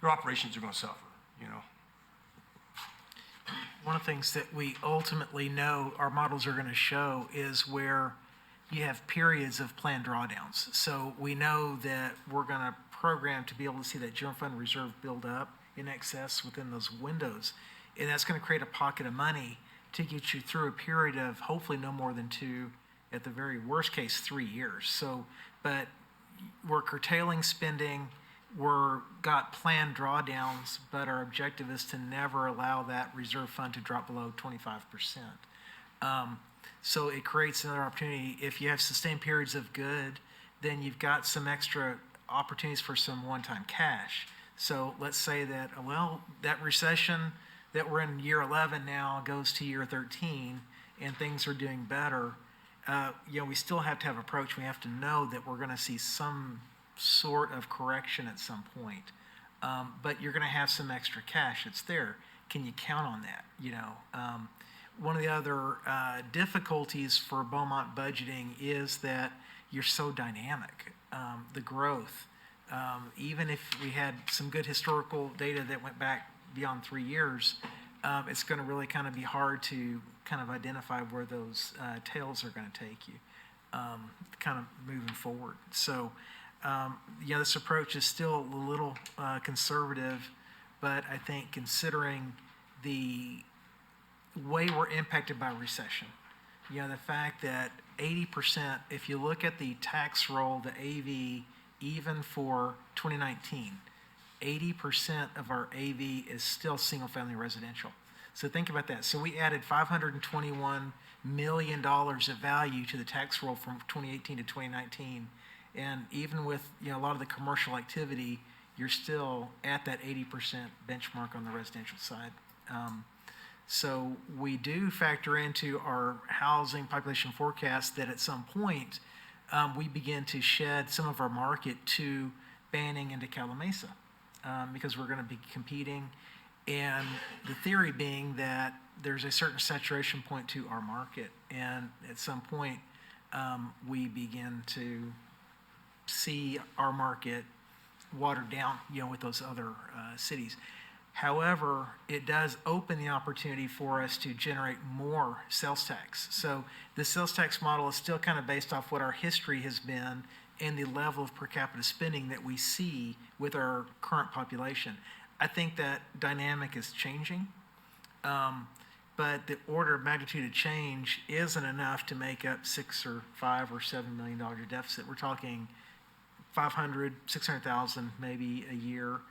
your operations are going to suffer, you know. One of the things that we ultimately know our models are going to show is where you have periods of planned drawdowns. So we know that we're going to program to be able to see that general fund reserve build up in excess within those windows. And that's going to create a pocket of money to get you through a period of hopefully no more than 2, at the very worst case, 3 years. So, but we're curtailing spending. We're got planned drawdowns, but our objective is to never allow that reserve fund to drop below 25%. So it creates another opportunity. If you have sustained periods of good, then you've got some extra opportunities for some one-time cash. So let's say that, well, that recession that we're in year 11 now goes to year 13 and things are doing better. You know, we still have to have approach. We have to know that we're going to see some sort of correction at some point. But you're going to have some extra cash. It's there. Can you count on that? You know, one of the other difficulties for Beaumont budgeting is that you're so dynamic. The growth, even if we had some good historical data that went back beyond 3 years, it's going to really kind of be hard to kind of identify where those tails are going to take you, kind of moving forward. So, yeah, this approach is still a little conservative, but I think considering the way we're impacted by recession, you know, the fact that 80%, if you look at the tax roll, the AV, even for 2019, 80% of our AV is still single-family residential. So think about that. So we added $521 million of value to the tax roll from 2018 to 2019. And even with, you know, a lot of the commercial activity, you're still at that 80% benchmark on the residential side. So we do factor into our housing population forecast that at some point we begin to shed some of our market to Banning into Calamasa because we're going to be competing. And the theory being that there's a certain saturation point to our market. And at some point we begin to see our market watered down, you know, with those other cities. However, it does open the opportunity for us to generate more sales tax. So the sales tax model is still kind of based off what our history has been and the level of per capita spending that we see with our current population. I think that dynamic is changing, but the order of magnitude of change isn't enough to make up $6 or $5 or $7 million deficit. We're talking 500, 600,000 maybe a year.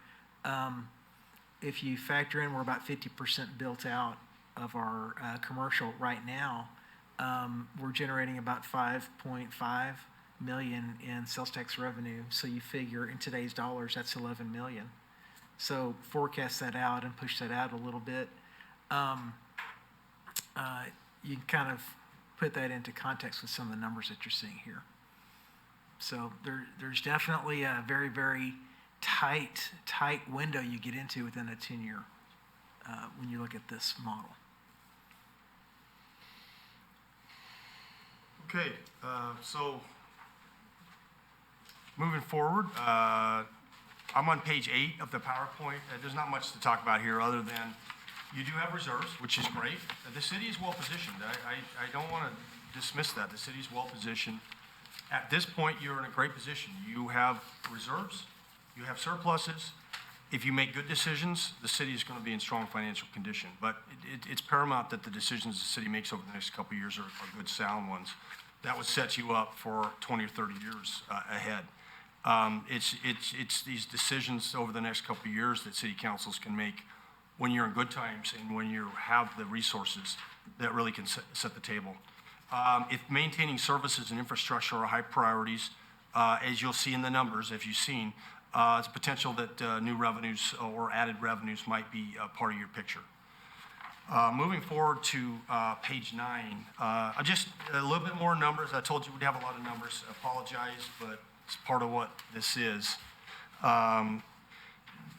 If you factor in, we're about 50% built out of our commercial right now. We're generating about 5.5 million in sales tax revenue. So you figure in today's dollars, that's 11 million. So forecast that out and push that out a little bit. You can kind of put that into context with some of the numbers that you're seeing here. So there's definitely a very, very tight window you get into within a 10-year when you look at this model. Okay, so moving forward, I'm on page 8 of the PowerPoint. There's not much to talk about here other than you do have reserves, which is great. The city is well positioned. I don't want to dismiss that. The city is well positioned. At this point, you're in a great position. You have reserves. You have surpluses. If you make good decisions, the city is going to be in strong financial condition. But it's paramount that the decisions the city makes over the next couple of years are good, sound ones. That would set you up for 20 or 30 years ahead. It's these decisions over the next couple of years that city councils can make when you're in good times and when you have the resources that really can set the table. If maintaining services and infrastructure are high priorities, as you'll see in the numbers, if you've seen, it's a potential that new revenues or added revenues might be part of your picture. Moving forward to page 9, just a little bit more numbers. I told you we'd have a lot of numbers. I apologize, but it's part of what this is.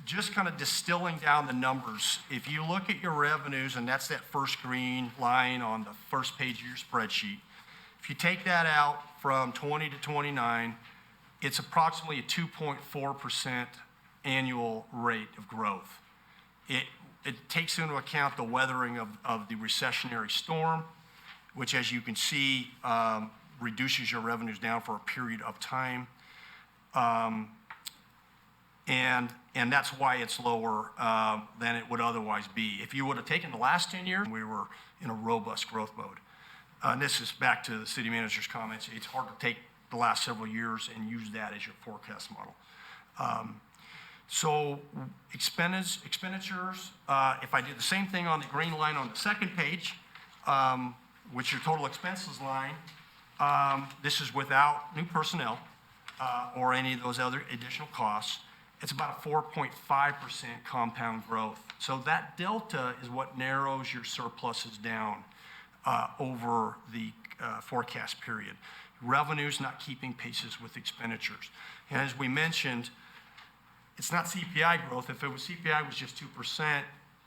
Just kind of distilling down the numbers. If you look at your revenues, and that's that first green line on the first page of your spreadsheet, if you take that out from 20 to 29, it's approximately a 2.4% annual rate of growth. It takes into account the weathering of the recessionary storm, which, as you can see, reduces your revenues down for a period of time. And that's why it's lower than it would otherwise be. If you would have taken the last 10 years, we were in a robust growth mode. And this is back to the city manager's comments. It's hard to take the last several years and use that as your forecast model. So expenditures, if I did the same thing on the green line on the second page, which your total expenses line, this is without new personnel or any of those other additional costs. It's about a 4.5% compound growth. So that delta is what narrows your surpluses down over the forecast period. Revenues not keeping paces with expenditures. And as we mentioned, it's not CPI growth. If it was CPI was just 2%,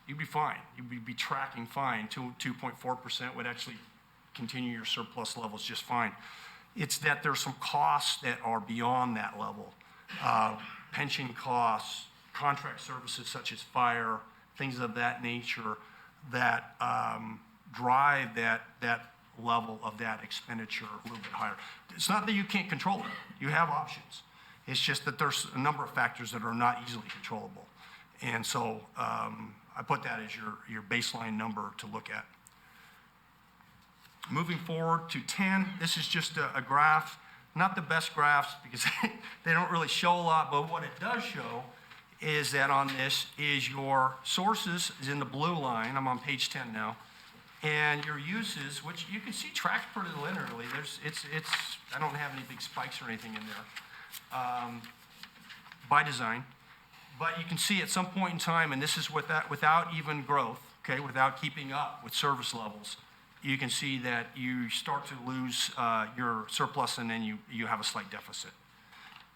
you'd be fine. You'd be tracking fine. 2.4% would actually continue your surplus levels just fine. It's that there's some costs that are beyond that level. Pension costs, contract services such as fire, things of that nature that drive that level of that expenditure a little bit higher. It's not that you can't control it. You have options. It's just that there's a number of factors that are not easily controllable. And so I put that as your baseline number to look at. Moving forward to 10, this is just a graph. Not the best graphs because they don't really show a lot, but what it does show is that on this is your sources is in the blue line. I'm on page 10 now. And your uses, which you can see tracked pretty linearly. I don't have any big spikes or anything in there by design. But you can see at some point in time, and this is without even growth, okay, without keeping up with service levels, you can see that you start to lose your surplus and then you have a slight deficit.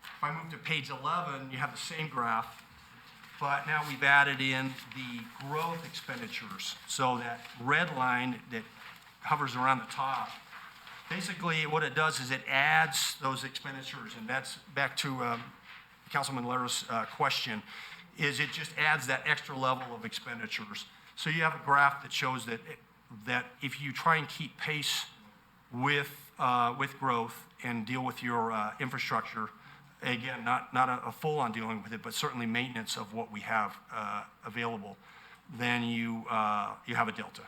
If I move to page 11, you have the same graph, but now we've added in the growth expenditures. So that red line that hovers around the top, basically what it does is it adds those expenditures, and that's back to Councilman Lara's question, is it just adds that extra level of expenditures. So you have a graph that shows that if you try and keep pace with growth and deal with your infrastructure, again, not a full-on dealing with it, but certainly maintenance of what we have available, then you have a delta.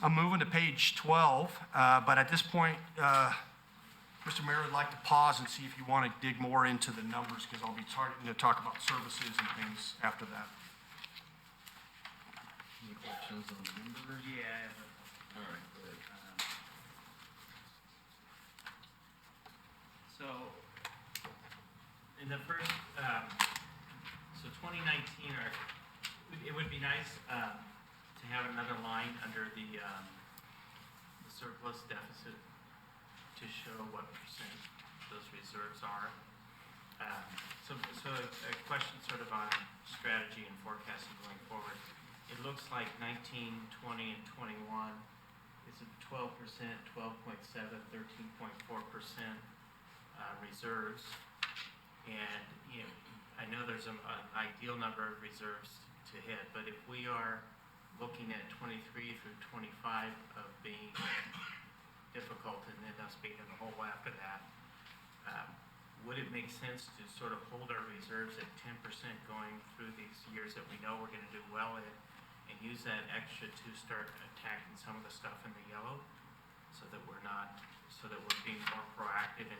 I'm moving to page 12, but at this point, Mr. Mayor, I'd like to pause and see if you want to dig more into the numbers, because I'll be starting to talk about services and things after that. Any questions on the numbers? Yeah. All right, go ahead. So, in the first, so 2019, it would be nice to have another line under the surplus deficit to show what percent those reserves are. So a question sort of on strategy and forecasting going forward. It looks like 19, 20, and 21 is a 12%, 12.7, 13.4% reserves. And I know there's an ideal number of reserves to hit, but if we are looking at 23 through 25 of being difficult and then us being in the hole after that, would it make sense to sort of hold our reserves at 10% going through these years that we know we're going to do well in, and use that extra to start attacking some of the stuff in the yellow, so that we're being more proactive in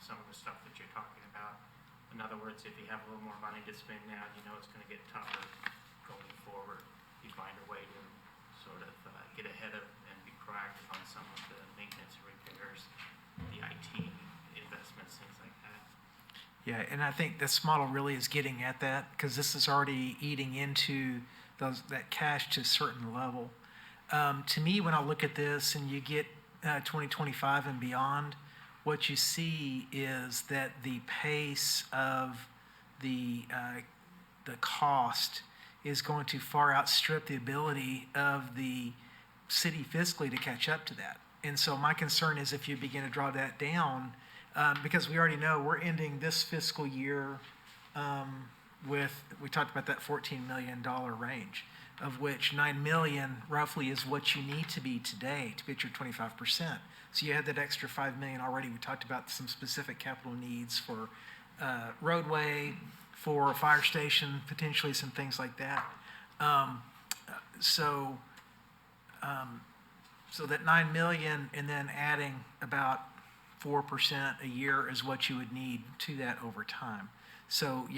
some of the stuff that you're talking about? In other words, if you have a little more money to spend now, you know it's going to get tougher going forward. You find a way to sort of get ahead of and be proactive on some of the maintenance and repairs, the IT investments, things like that. Yeah, and I think this model really is getting at that, because this is already eating into that cash to a certain level. To me, when I look at this and you get 2025 and beyond, what you see is that the pace of the cost is going to far outstrip the ability of the city fiscally to catch up to that. And so my concern is if you begin to draw that down, because we already know we're ending this fiscal year we talked about that $14 million range, of which $9 million roughly is what you need to be today to get your 25%. So you had that extra $5 million already. We talked about some specific capital needs for roadway, for a fire station, potentially some things like that. So that $9 million and then adding about 4% a year is what you would need to that over time. So,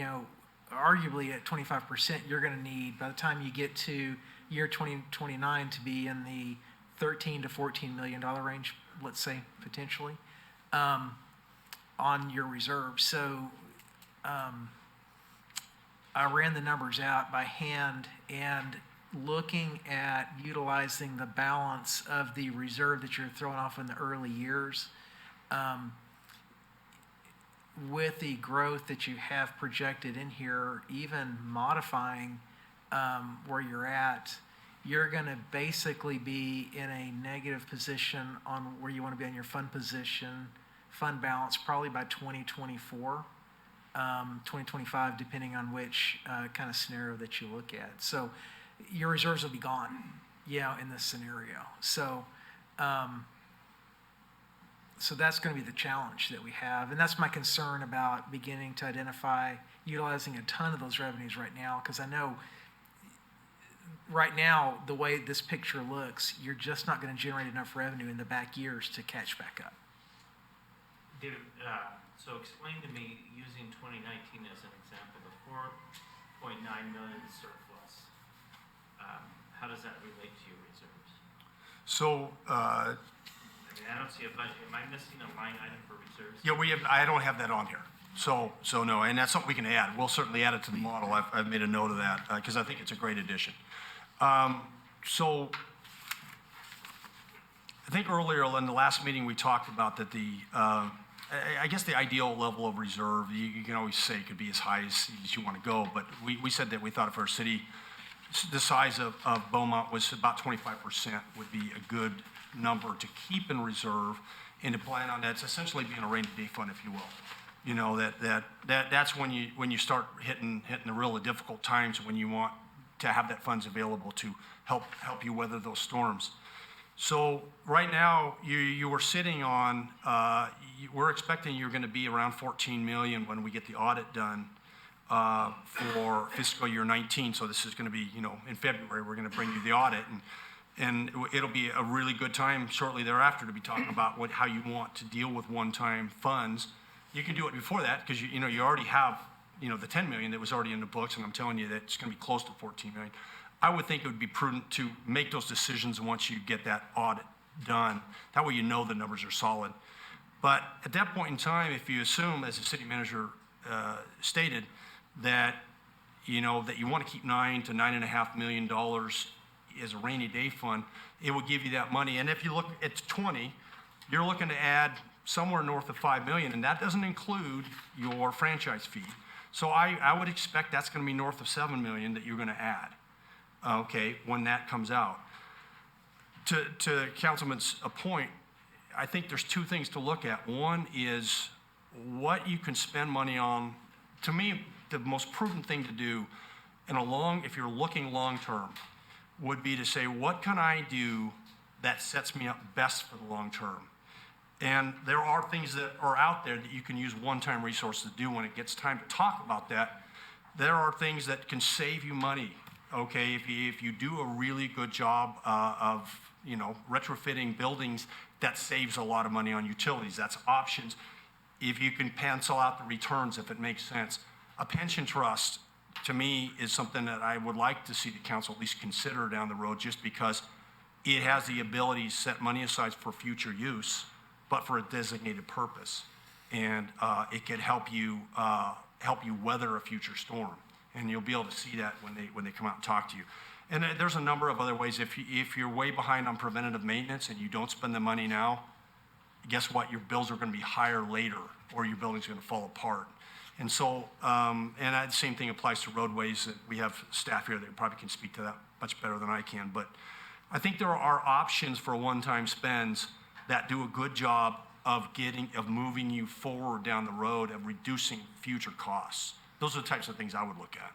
arguably at 25%, you're going to need, by the time you get to year 2029, to be in the $13 to $14 million range, let's say, potentially, on your reserves. So I ran the numbers out by hand, and looking at utilizing the balance of the reserve that you're throwing off in the early years, with the growth that you have projected in here, even modifying where you're at, you're going to basically be in a negative position on where you want to be on your fund balance, probably by 2024, 2025, depending on which kind of scenario that you look at. So your reserves will be gone, in this scenario. So that's going to be the challenge that we have. And that's my concern about beginning to identify utilizing a ton of those revenues right now, because I know right now, the way this picture looks, you're just not going to generate enough revenue in the back years to catch back up. David, so explain to me, using 2019 as an example, the 4.9 million surplus, how does that relate to your reserves? So, I don't see a budget. Am I missing a line item for reserves? yeah, I don't have that on here. So no, and that's something we can add. We'll certainly add it to the model. I've made a note of that because I think it's a great addition. So I think earlier in the last meeting we talked about that I guess the ideal level of reserve, you can always say it could be as high as you want to go, but we said that we thought if our city, the size of Beaumont was about 25% would be a good number to keep in reserve and to plan on that. It's essentially being a rainy day fund, if you will. That's when you start hitting the really difficult times, when you want to have that funds available to help you weather those storms. So right now you were sitting on we're expecting you're going to be around 14 million when we get the audit done for fiscal year 19. So this is going to be, in February we're going to bring you the audit, and it'll be a really good time shortly thereafter to be talking about how you want to deal with one-time funds. You can do it before that because you already have the 10 million that was already in the books, and I'm telling you that it's going to be close to 14 million. I would think it would be prudent to make those decisions once you get that audit done. That way the numbers are solid. But at that point in time, if you assume, as the city manager stated, that that you want to keep $9 to $9.5 million as a rainy day fund, it will give you that money. And if you look at 20, you're looking to add somewhere north of 5 million, and that doesn't include your franchise fee. So I would expect that's going to be north of 7 million that you're going to add, when that comes out. To Councilman's point, I think there's two things to look at. One is what you can spend money on. To me, the most prudent thing to do if you're looking long term, would be to say, what can I do that sets me up best for the long term? And there are things that are out there that you can use one-time resources to do when it gets time to talk about that. There are things that can save you money, if you do a really good job of retrofitting buildings, that saves a lot of money on utilities. That's options. If you can pencil out the returns, if it makes sense. A pension trust, to me, is something that I would like to see the council at least consider down the road, just because it has the ability to set money aside for future use, but for a designated purpose. and it could help you weather a future storm. And you'll be able to see that when they come out and talk to you. And there's a number of other ways. If you're way behind on preventative maintenance and you don't spend the money now, guess what? Your bills are going to be higher later, or your building's going to fall apart. And so, the same thing applies to roadways. We have staff here that probably can speak to that much better than I can. But I think there are options for one-time spends that do a good job of moving you forward down the road, of reducing future costs. Those are the types of things I would look at.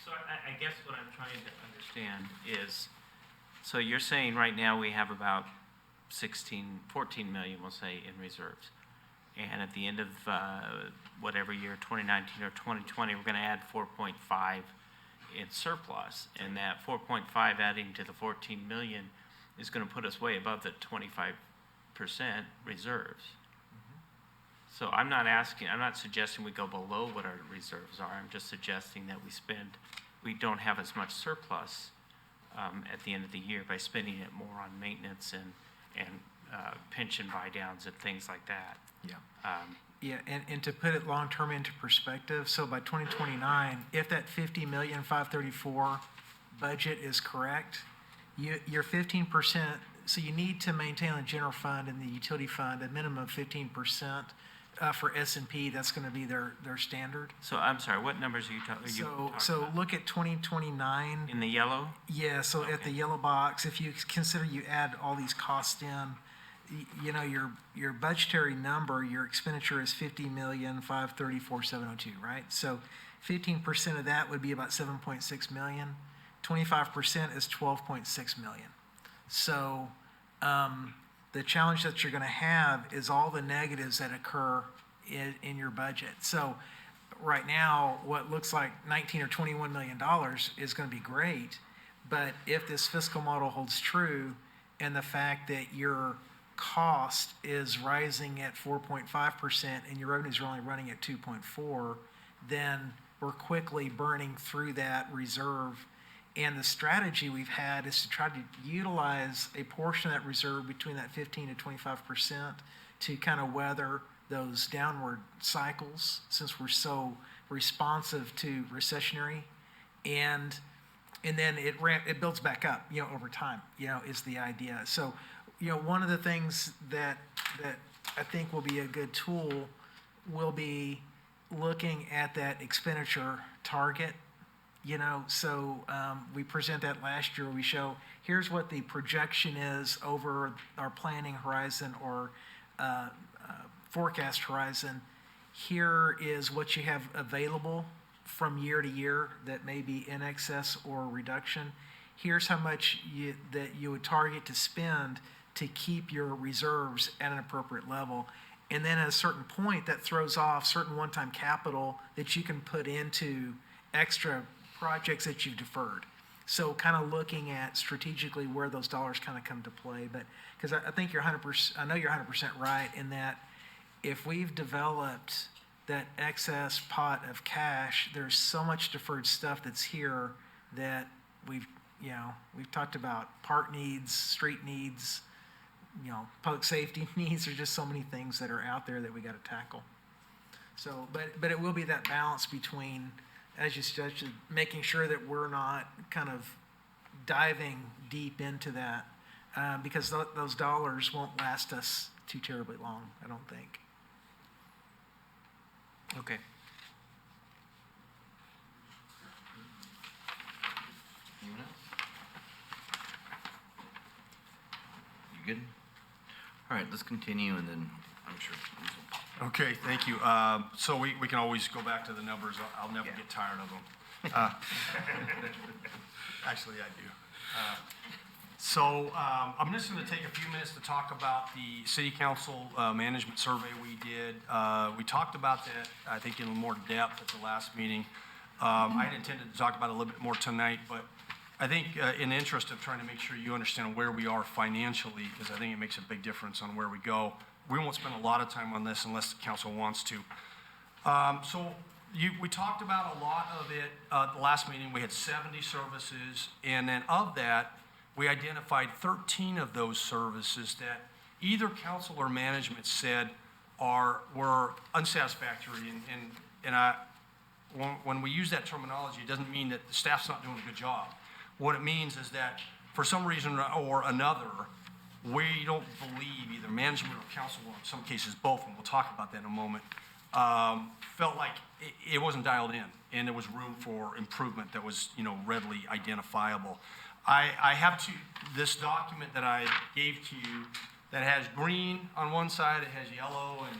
So I guess what I'm trying to understand is, so you're saying right now we have about 14 million, we'll say, in reserves. And at the end of whatever year, 2019 or 2020, we're going to add 4.5 in surplus. And that 4.5 adding to the 14 million is going to put us way above the 25% reserves. So I'm not suggesting we go below what our reserves are. I'm just suggesting that we don't have as much surplus at the end of the year by spending it more on maintenance and pension buy-downs and things like that. Yeah, and to put it long-term into perspective, so by 2029, if that 50,534,000 budget is correct, your 15%, so you need to maintain the general fund and the utility fund a minimum of 15%. For S&P, that's going to be their standard. So I'm sorry, what numbers are you talking about? Look at 2029. In the yellow? Yeah, so at the yellow box, if you consider you add all these costs in, your budgetary number, your expenditure is 50,534,702, right? So 15% of that would be about 7.6 million. 25% is 12.6 million. So the challenge that you're going to have is all the negatives that occur in your budget. So right now, what looks like $19 or $21 million is going to be great, but if this fiscal model holds true and the fact that your cost is rising at 4.5% and your revenues are only running at 2.4%, then we're quickly burning through that reserve. And the strategy we've had is to try to utilize a portion of that reserve between that 15 to 25% to kind of weather those downward cycles, since we're so responsive to recessionary. And then it builds back up, over time, is the idea. So, one of the things that I think will be a good tool will be looking at that expenditure target. We present that last year. We show here's what the projection is over our planning horizon or forecast horizon. Here is what you have available from year to year that may be in excess or reduction. Here's how much that you would target to spend to keep your reserves at an appropriate level. And then at a certain point, that throws off certain one-time capital that you can put into extra projects that you've deferred. So kind of looking at strategically where those dollars kind of come to play. But because I think you're 100%, I know you're 100% right in that if we've developed that excess pot of cash, there's so much deferred stuff that's here that we've talked about park needs, street needs, public safety needs. There's just so many things that are out there that we got to tackle. So, but it will be that balance between, as you suggested, making sure that we're not kind of diving deep into that because those dollars won't last us too terribly long, I don't think. Okay. Anyone else? You good? All right, let's continue, and then I'm sure these will pop. Okay, thank you. So we can always go back to the numbers. I'll never get tired of them. Actually, I do. I'm just going to take a few minutes to talk about the city council management survey we did. We talked about that, I think, in more depth at the last meeting. I had intended to talk about it a little bit more tonight, but I think in the interest of trying to make sure you understand where we are financially, because I think it makes a big difference on where we go. We won't spend a lot of time on this unless the council wants to. We talked about a lot of it at the last meeting. We had 70 services, and then of that, we identified 13 of those services that either council or management said were unsatisfactory. When we use that terminology, it doesn't mean that the staff's not doing a good job. What it means is that for some reason or another, we don't believe either management or council, or in some cases both, and we'll talk about that in a moment, felt like it wasn't dialed in and there was room for improvement that was, readily identifiable. I have this document that I gave to you that has green on one side, it has yellow, and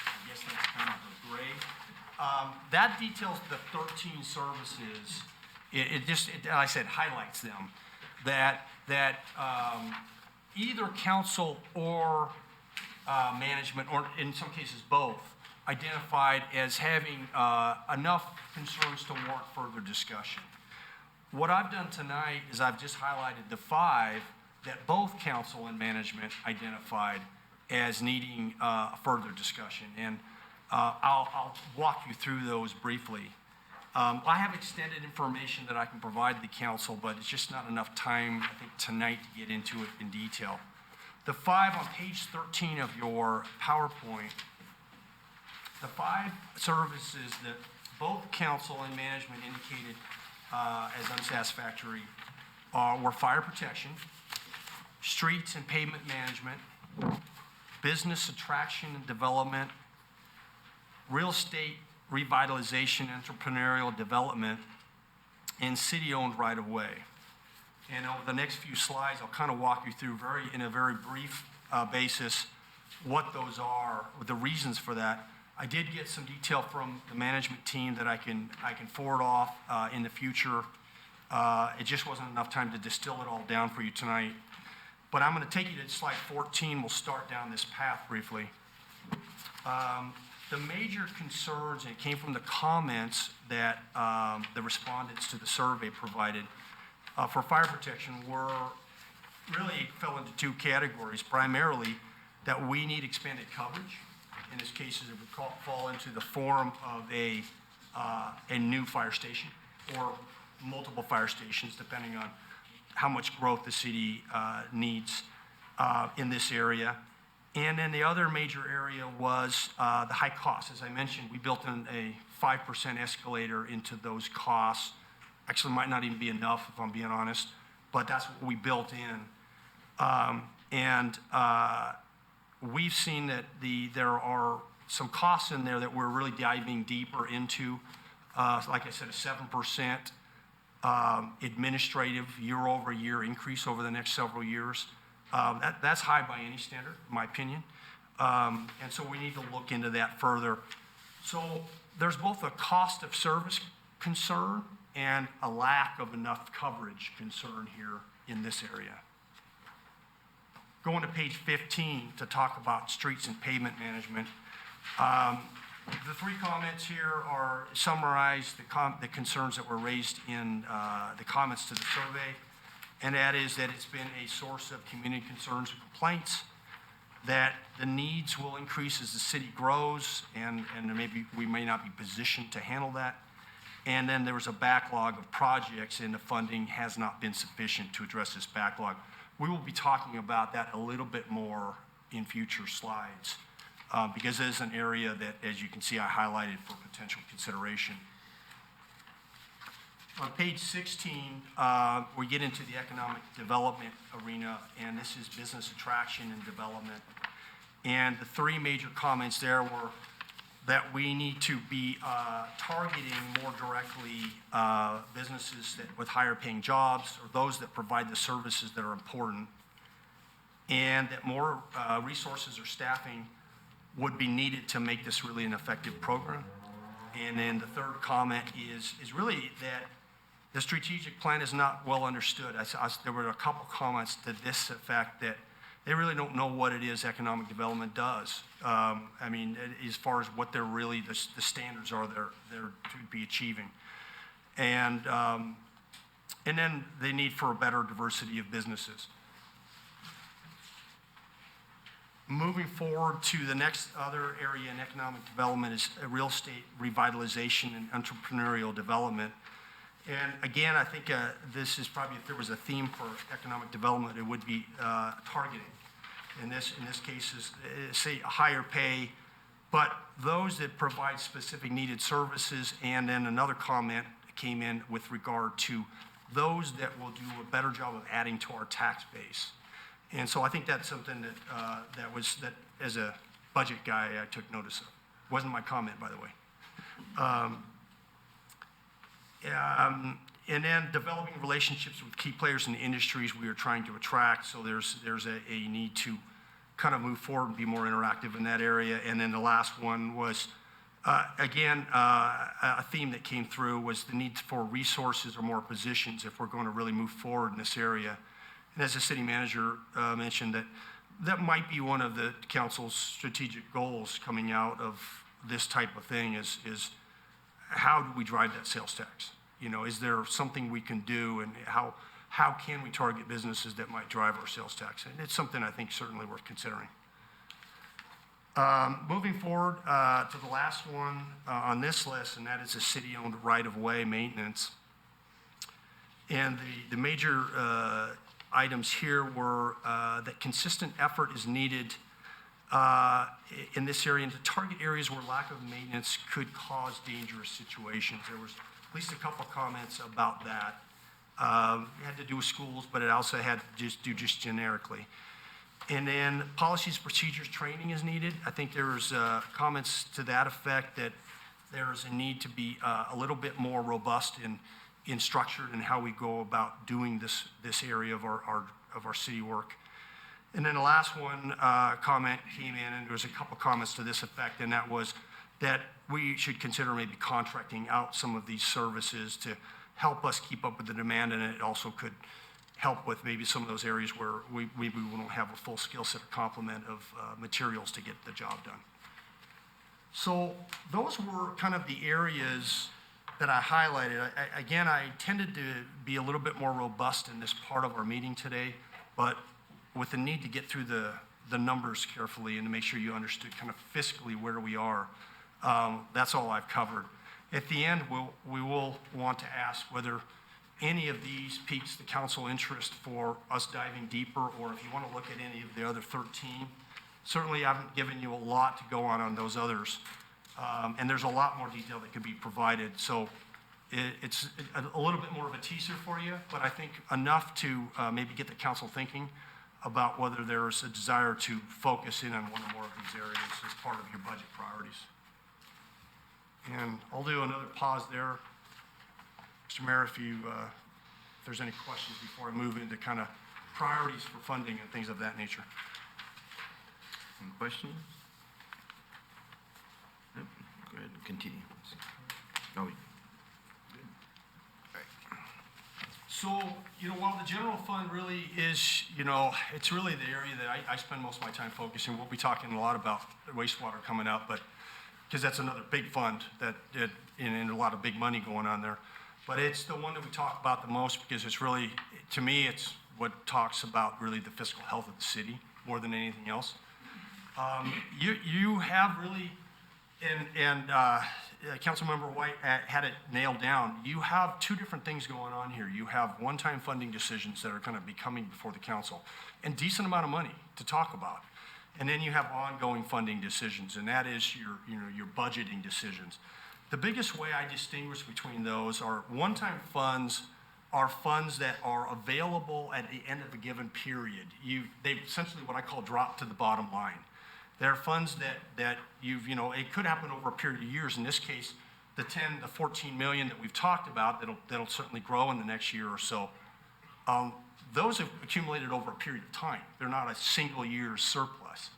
I guess that's kind of a gray. That details the 13 services. It just, like I said, highlights them. That either council or management, or in some cases both, identified as having enough concerns to warrant further discussion. What I've done tonight is I've just highlighted the 5 that both council and management identified as needing further discussion. And I'll walk you through those briefly. I have extended information that I can provide the council, but it's just not enough time, I think, tonight to get into it in detail. The 5 on page 13 of your PowerPoint, the 5 services that both council and management indicated as unsatisfactory were fire protection, streets and pavement management, business attraction and development, real estate revitalization, entrepreneurial development, and city-owned right-of-way. And over the next few slides, I'll kind of walk you through in a very brief basis what those are, the reasons for that. I did get some detail from the management team that I can forward off in the future. It just wasn't enough time to distill it all down for you tonight. But I'm going to take you to slide 14. We'll start down this path briefly. The major concerns, and it came from the comments that the respondents to the survey provided for fire protection, really fell into 2 categories. Primarily, that we need expanded coverage. In this case, it would fall into the form of a new fire station or multiple fire stations, depending on how much growth the city needs in this area. And then the other major area was the high costs. As I mentioned, we built in a 5% escalator into those costs. Actually, might not even be enough, if I'm being honest, but that's what we built in. We've seen that there are some costs in there that we're really diving deeper into. Like I said, a 7% administrative year-over-year increase over the next several years. That's high by any standard, in my opinion. And so we need to look into that further. So there's both a cost of service concern and a lack of enough coverage concern here in this area. Going to page 15 to talk about streets and pavement management. The 3 comments here are summarize the concerns that were raised in the comments to the survey. And that is that it's been a source of community concerns and complaints, that the needs will increase as the city grows, and maybe we may not be positioned to handle that. And then there was a backlog of projects, and the funding has not been sufficient to address this backlog. We will be talking about that a little bit more in future slides, because it is an area that, as you can see, I highlighted for potential consideration. On page 16, we get into the economic development arena, and this is business attraction and development. And the 3 major comments there were that we need to be targeting more directly businesses with higher paying jobs, or those that provide the services that are important, and that more resources or staffing would be needed to make this really an effective program. And then the 3rd comment is really that the strategic plan is not well understood. There were a couple comments to this effect that they really don't know what it is economic development does. I mean, as far as what they're really, the standards are they're to be achieving. And then the need for a better diversity of businesses. Moving forward to the next other area in economic development is real estate revitalization and entrepreneurial development. And again, I think this is probably, if there was a theme for economic development, it would be targeting. in this case is, say, a higher pay, but those that provide specific needed services, and then another comment came in with regard to those that will do a better job of adding to our tax base. And so I think that's something that, that as a budget guy, I took notice of. Wasn't my comment, by the way. And then developing relationships with key players in the industries we are trying to attract. So there's a need to kind of move forward and be more interactive in that area. And then the last one was, again, a theme that came through was the need for resources or more positions if we're going to really move forward in this area. And as the city manager mentioned, that might be one of the council's strategic goals coming out of this type of thing is how do we drive that sales tax? You know, is there something we can do, and how can we target businesses that might drive our sales tax? And it's something I think certainly worth considering. Moving forward to the last one on this list, and that is the city-owned right-of-way maintenance. And the major items here were that consistent effort is needed in this area and to target areas where lack of maintenance could cause dangerous situations. There was at least a couple comments about that. It had to do with schools, but it also had to do generically. And then policies, procedures, training is needed. I think there was comments to that effect that there is a need to be a little bit more robust in structure and how we go about doing this area of our city work. And then the last one comment came in, and there was a couple comments to this effect, and that was that we should consider maybe contracting out some of these services to help us keep up with the demand, and it also could help with maybe some of those areas where we don't have a full skill set or complement of materials to get the job done. So those were kind of the areas that I highlighted. Again, I tended to be a little bit more robust in this part of our meeting today, but with the need to get through the numbers carefully and to make sure you understood kind of fiscally where we are, that's all I've covered. At the end, we will want to ask whether any of these piques the council interest for us diving deeper, or if you want to look at any of the other 13. Certainly, I haven't given you a lot to go on those others, and there's a lot more detail that could be provided. So it's a little bit more of a teaser for you, but I think enough to maybe get the council thinking about whether there's a desire to focus in on one or more of these areas as part of your budget priorities. And I'll do another pause there. Mr. Mayor, if there's any questions before I move into kind of priorities for funding and things of that nature. Any questions? Nope. Go ahead and continue. Oh, So, while the general fund really is, it's really the area that I spend most of my time focusing. We'll be talking a lot about wastewater coming up, but because that's another big fund and a lot of big money going on there. But it's the one that we talk about the most because it's really, to me, it's what talks about really the fiscal health of the city more than anything else. You have really, and Councilmember White had it nailed down. You have two different things going on here. You have one-time funding decisions that are going to be coming before the council, and decent amount of money to talk about. And then you have ongoing funding decisions, and that is your budgeting decisions. The biggest way I distinguish between those are one-time funds are funds that are available at the end of a given period. They essentially what I call drop to the bottom line. They're funds that it could happen over a period of years. In this case, the 10 to 14 million that we've talked about, that'll certainly grow in the next year or so. Those have accumulated over a period of time. They're not a single year surplus.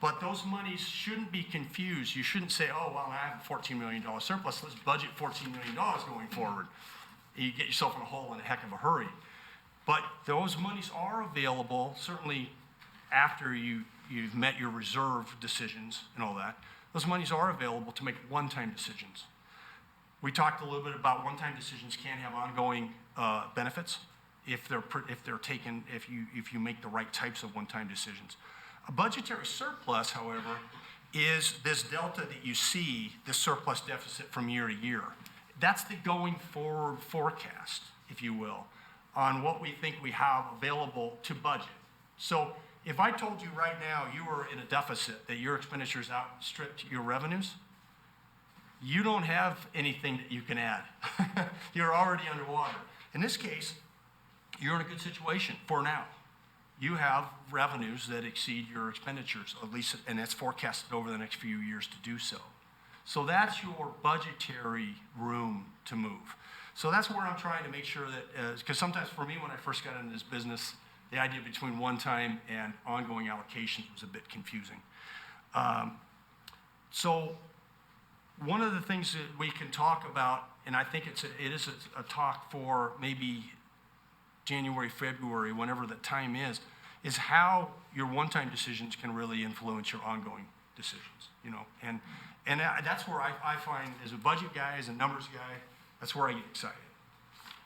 But those monies shouldn't be confused. You shouldn't say, oh, well, I have a $14 million surplus. Let's budget $14 million going forward. You get yourself in a hole in a heck of a hurry. But those monies are available, certainly after you've met your reserve decisions and all that. Those monies are available to make one-time decisions. We talked a little bit about one-time decisions can have ongoing benefits if they're taken, if you make the right types of one-time decisions. A budgetary surplus, however, is this delta that you see, the surplus deficit from year to year. That's the going forward forecast, if you will, on what we think we have available to budget. So if I told you right now you were in a deficit, that your expenditures outstripped your revenues, you don't have anything that you can add. You're already underwater. In this case, you're in a good situation for now. You have revenues that exceed your expenditures, at least, and that's forecasted over the next few years to do so. So that's your budgetary room to move. So that's where I'm trying to make sure that, because sometimes for me, when I first got into this business, the idea between one-time and ongoing allocations was a bit confusing. So one of the things that we can talk about, and I think it is a talk for maybe January, February, whenever the time is how your one-time decisions can really influence your ongoing decisions, you know. And that's where I find, as a budget guy, as a numbers guy, that's where I get excited.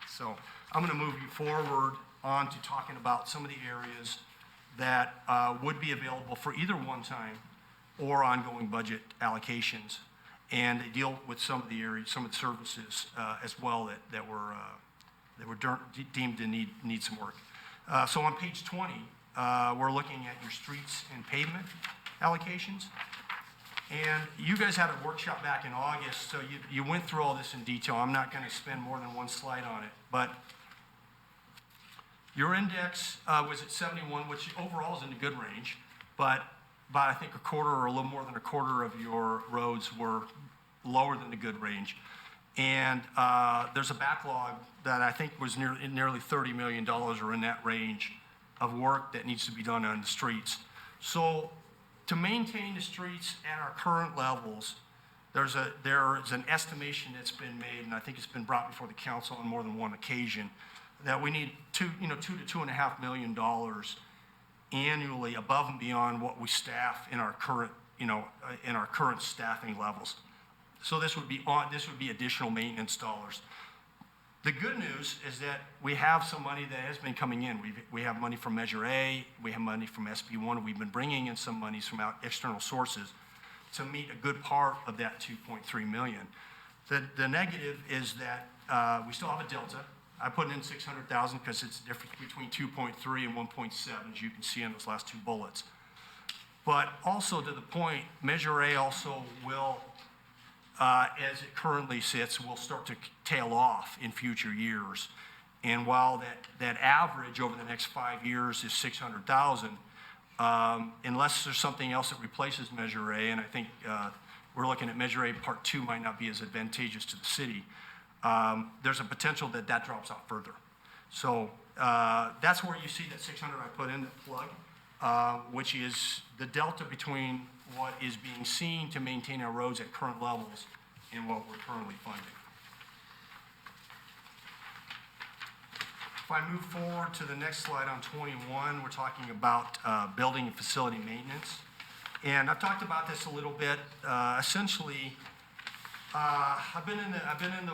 So I'm going to move you forward on to talking about some of the areas that would be available for either one-time or ongoing budget allocations, and they deal with some of the areas, some of the services as well that were deemed to need some work. So on page 20, we're looking at your streets and pavement allocations. And you guys had a workshop back in August, so you went through all this in detail. I'm not going to spend more than one slide on it. But your index was at 71, which overall is in a good range. But I think a quarter or a little more than a quarter of your roads were lower than the good range. And there's a backlog that I think was nearly $30 million or in that range of work that needs to be done on the streets. So to maintain the streets at our current levels, there is an estimation that's been made, and I think it's been brought before the council on more than one occasion, that we need $2 to $2.5 million annually above and beyond what we staff in our current, in our current staffing levels. So this would be additional maintenance dollars. The good news is that we have some money that has been coming in. We have money from Measure A, we have money from SB1, and we've been bringing in some monies from external sources to meet a good part of that $2.3 million. The negative is that we still have a delta. I put in 600,000 because it's the difference between 2.3 and 1.7, as you can see in those last two bullets. But also to the point, Measure A also will, as it currently sits, will start to tail off in future years. And while that average over the next 5 years is 600,000, unless there's something else that replaces Measure A, and I think we're looking at Measure A Part 2 might not be as advantageous to the city, there's a potential that drops out further. So that's where you see that 600 I put in the plug, which is the delta between what is being seen to maintain our roads at current levels and what we're currently funding. If I move forward to the next slide on 21, we're talking about building and facility maintenance. And I've talked about this a little bit. Essentially, I've been in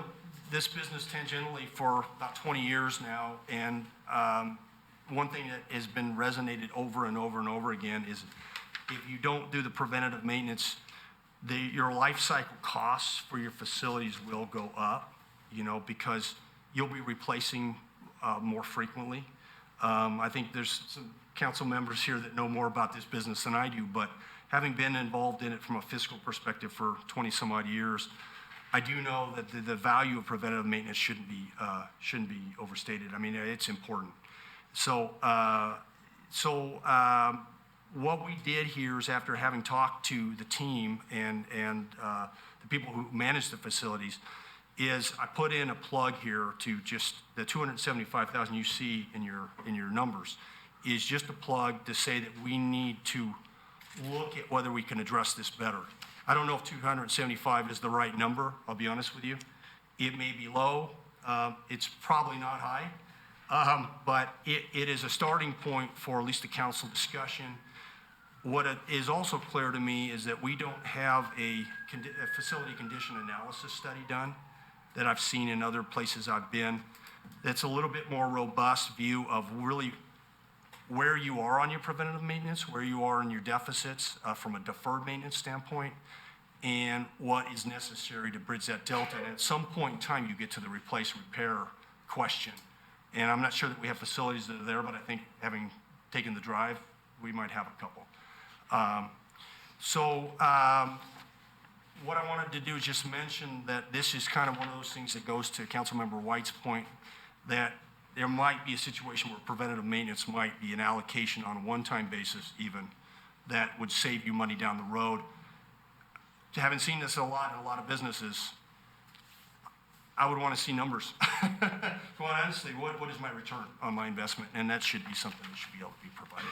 this business tangentially for about 20 years now, and one thing that has been resonated over and over and over again is if you don't do the preventative maintenance, your life cycle costs for your facilities will go up, because you'll be replacing more frequently. I think there's some council members here that know more about this business than I do, but having been involved in it from a fiscal perspective for 20 some odd years, I do know that the value of preventative maintenance shouldn't be overstated. I mean, it's important. So what we did here is, after having talked to the team and the people who manage the facilities, is I put in a plug here to just the 275,000 you see in your numbers is just a plug to say that we need to look at whether we can address this better. I don't know if 275 is the right number, I'll be honest with you. It may be low, it's probably not high, but it is a starting point for at least a council discussion. What is also clear to me is that we don't have a facility condition analysis study done that I've seen in other places I've been. That's a little bit more robust view of really where you are on your preventative maintenance, where you are in your deficits from a deferred maintenance standpoint, and what is necessary to bridge that delta. And at some point in time, you get to the replace repair question. And I'm not sure that we have facilities that are there, but I think, having taken the drive we might have a couple. What I wanted to do is just mention that this is kind of one of those things that goes to Councilmember White's point, that there might be a situation where preventative maintenance might be an allocation on a one-time basis even, that would save you money down the road. Having seen this a lot in a lot of businesses, I would want to see numbers. Quite honestly, what is my return on my investment? And that should be something that should be able to be provided.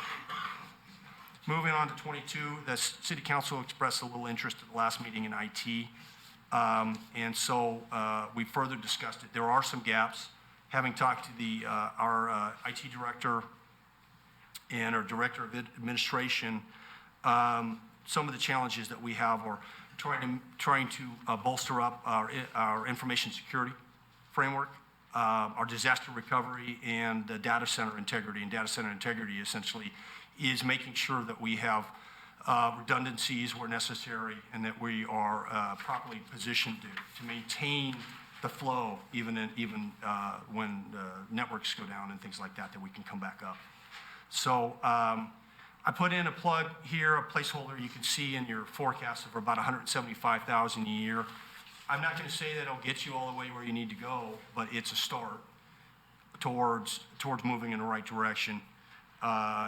Moving on to 22, the City Council expressed a little interest at the last meeting in IT. And so we further discussed it. There are some gaps. Having talked to our IT director and our director of administration, some of the challenges that we have are trying to bolster up our information security framework, our disaster recovery, and the data center integrity. And data center integrity essentially is making sure that we have redundancies where necessary and that we are properly positioned to maintain the flow even when networks go down and things like that we can come back up. So I put in a plug here, a placeholder you can see in your forecast of about $175,000 a year. I'm not going to say that it'll get you all the way where you need to go, but it's a start towards moving in the right direction. The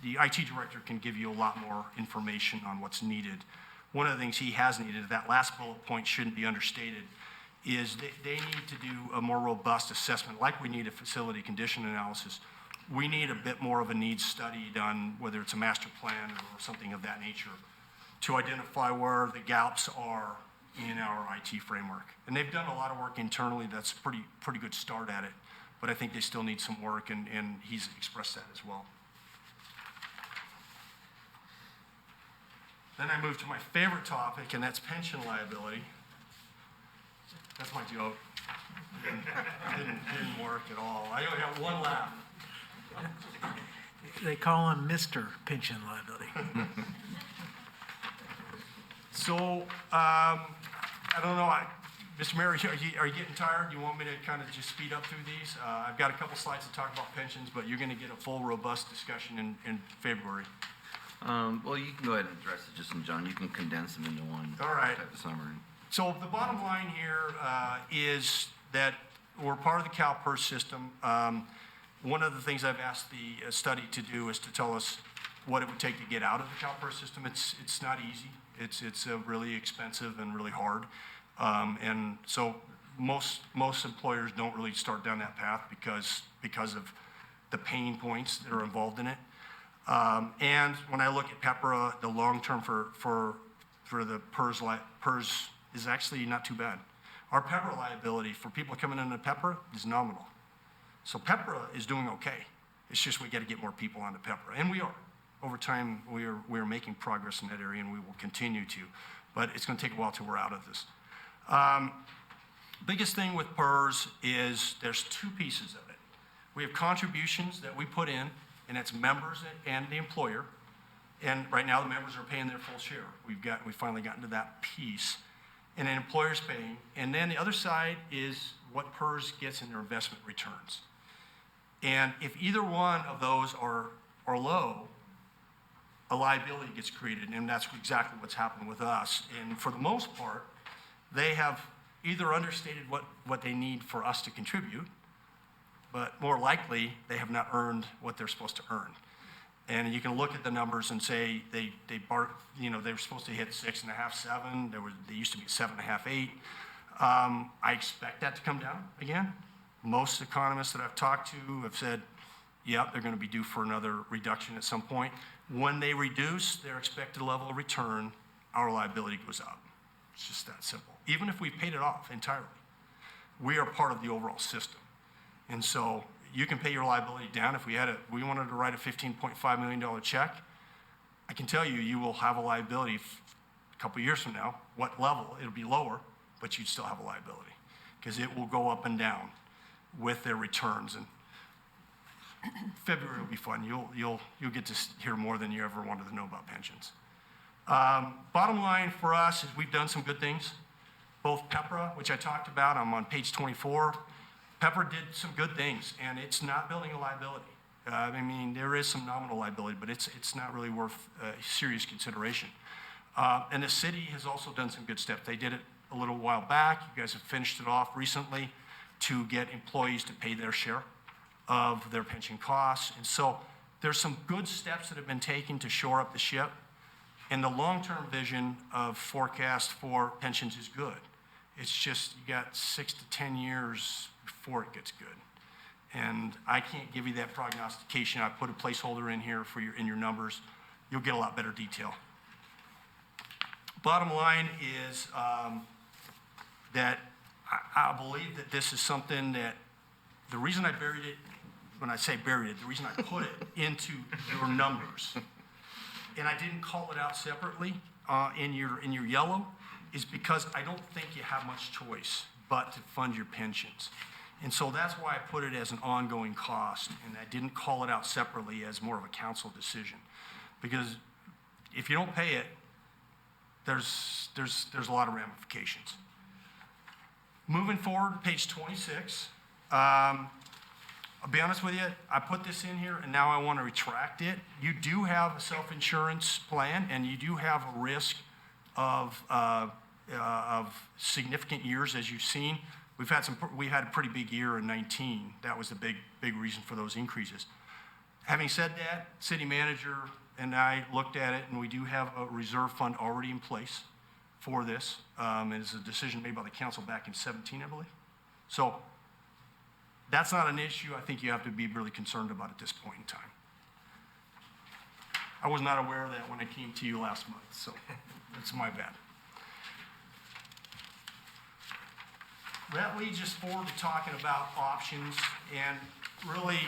IT director can give you a lot more information on what's needed. One of the things he has needed, that last bullet point shouldn't be understated, is they need to do a more robust assessment, like we need a facility condition analysis. We need a bit more of a needs study done, whether it's a master plan or something of that nature, to identify where the gaps are in our IT framework. And they've done a lot of work internally. That's a pretty good start at it. But I think they still need some work, and he's expressed that as well. Then I move to my favorite topic, and that's pension liability. That's my joke. Didn't work at all. I only got one laugh. They call him Mr. Pension Liability. So, I don't know, Mr. Mayor, are you getting tired? You want me to kind of just speed up through these? I've got a couple slides to talk about pensions, but you're going to get a full, robust discussion in February. Well, you can go ahead and address it, just in John. You can condense them into one All right. type of summary. So the bottom line here is that we're part of the CalPERS system. One of the things I've asked the study to do is to tell us what it would take to get out of the CalPERS system. It's not easy. It's really expensive and really hard. And so most employers don't really start down that path because of the pain points that are involved in it. And when I look at PEPRA, the long term for the PERS is actually not too bad. Our PEPRA liability for people coming into PEPRA is nominal. So PEPRA is doing okay. It's just we got to get more people onto PEPRA, and we are. Over time, we are making progress in that area, and we will continue to. But it's going to take a while till we're out of this. Biggest thing with PERS is there's two pieces of it. We have contributions that we put in, and that's members and the employer. And right now, the members are paying their full share. We've finally gotten to that piece. And an employer's paying. And then the other side is what PERS gets in their investment returns. And if either one of those are low, a liability gets created, and that's exactly what's happened with us. And for the most part, they have either understated what they need for us to contribute, but more likely, they have not earned what they're supposed to earn. And you can look at the numbers and say they were supposed to hit 6.5, 7. They used to be 7.5, 8. I expect that to come down again. Most economists that I've talked to have said, yep, they're going to be due for another reduction at some point. When they reduce their expected level of return, our liability goes up. It's just that simple. Even if we've paid it off entirely, we are part of the overall system. And so you can pay your liability down. If we wanted to write a $15.5 million check, I can tell you will have a liability a couple years from now. What level? It'll be lower, but you'd still have a liability because it will go up and down with their returns. And February will be fun. You'll get to hear more than you ever wanted to know about pensions. Bottom line for us is we've done some good things. Both PEPRA, which I talked about, I'm on page 24. PEPRA did some good things, and it's not building a liability. I mean, there is some nominal liability, but it's not really worth serious consideration. And the city has also done some good steps. They did it a little while back. You guys have finished it off recently to get employees to pay their share of their pension costs. And so there's some good steps that have been taken to shore up the ship. And the long-term vision of forecast for pensions is good. It's just you got 6 to 10 years before it gets good. And I can't give you that prognostication. I put a placeholder in here for in your numbers. You'll get a lot better detail. Bottom line is that I believe that this is something that the reason I buried it, when I say buried it, the reason I put it into your numbers, and I didn't call it out separately in your yellow, is because I don't think you have much choice but to fund your pensions. And so that's why I put it as an ongoing cost, and I didn't call it out separately as more of a council decision. Because if you don't pay it, there's a lot of ramifications. Moving forward, page 26. I'll be honest with you, I put this in here and now I want to retract it. You do have a self-insurance plan and you do have a risk of significant years, as you've seen. We had a pretty big year in 19. That was the big reason for those increases. Having said that, city manager and I looked at it, and we do have a reserve fund already in place for this. It's a decision made by the council back in 17, I believe. So that's not an issue I think you have to be really concerned about at this point in time. I was not aware of that when I came to you last month, so that's my bad. That leads us forward to talking about options, and really,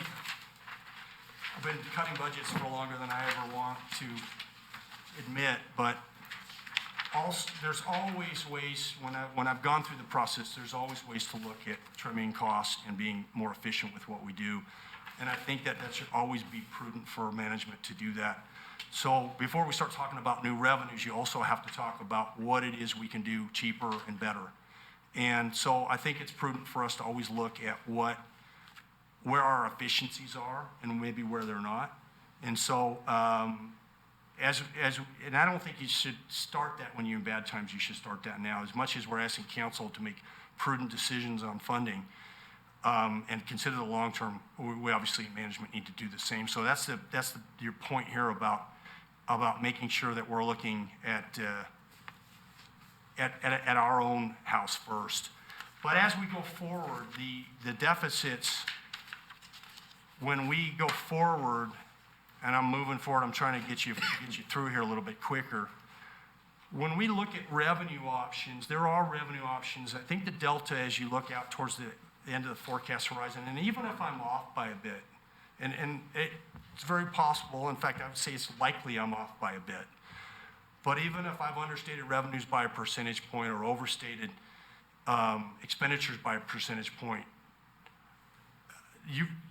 I've been cutting budgets for longer than I ever want to admit, but there's always ways, when I've gone through the process, there's always ways to look at trimming costs and being more efficient with what we do. And I think that should always be prudent for management to do that. So before we start talking about new revenues, you also have to talk about what it is we can do cheaper and better. And so I think it's prudent for us to always look at where our efficiencies are and maybe where they're not. And so, and I don't think you should start that when you're in bad times. You should start that now. As much as we're asking council to make prudent decisions on funding and consider the long term, we obviously management need to do the same. So that's your point here about making sure that we're looking at our own house first. But as we go forward, the deficits, when we go forward, and I'm moving forward, I'm trying to get you through here a little bit quicker. When we look at revenue options, there are revenue options. I think the delta, as you look out towards the end of the forecast horizon, and even if I'm off by a bit, and it's very possible, in fact, I would say it's likely I'm off by a bit. But even if I've understated revenues by a percentage point or overstated expenditures by a percentage point,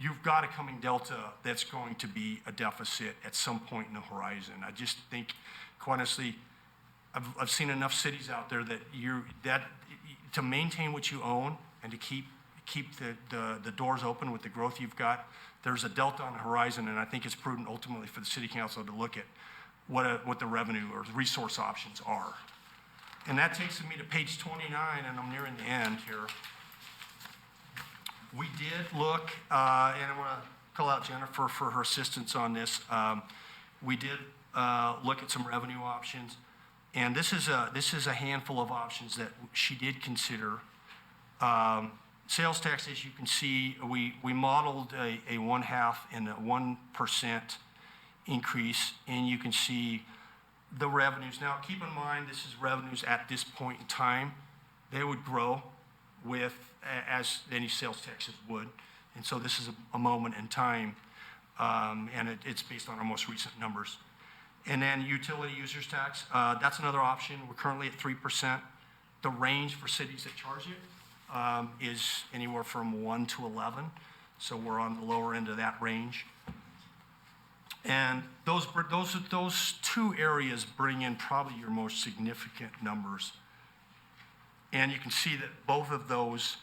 you've got a coming delta that's going to be a deficit at some point in the horizon. I just think, quite honestly, I've seen enough cities out there that to maintain what you own and to keep the doors open with the growth you've got, there's a delta on the horizon, and I think it's prudent ultimately for the city council to look at what the revenue or the resource options are. And that takes me to page 29, and I'm nearing the end here. We did look, and I want to call out Jennifer for her assistance on this. We did look at some revenue options, and this is a handful of options that she did consider. Sales tax, as you can see, we modeled a 1/2 and a 1% increase, and you can see the revenues. Now, keep in mind, this is revenues at this point in time. They would grow as any sales taxes would. And so this is a moment in time, and it's based on our most recent numbers. And then utility users tax, that's another option. We're currently at 3%. The range for cities that charge it is anywhere from 1 to 11. So we're on the lower end of that range. And those two areas bring in probably your most significant numbers. And you can see that both of those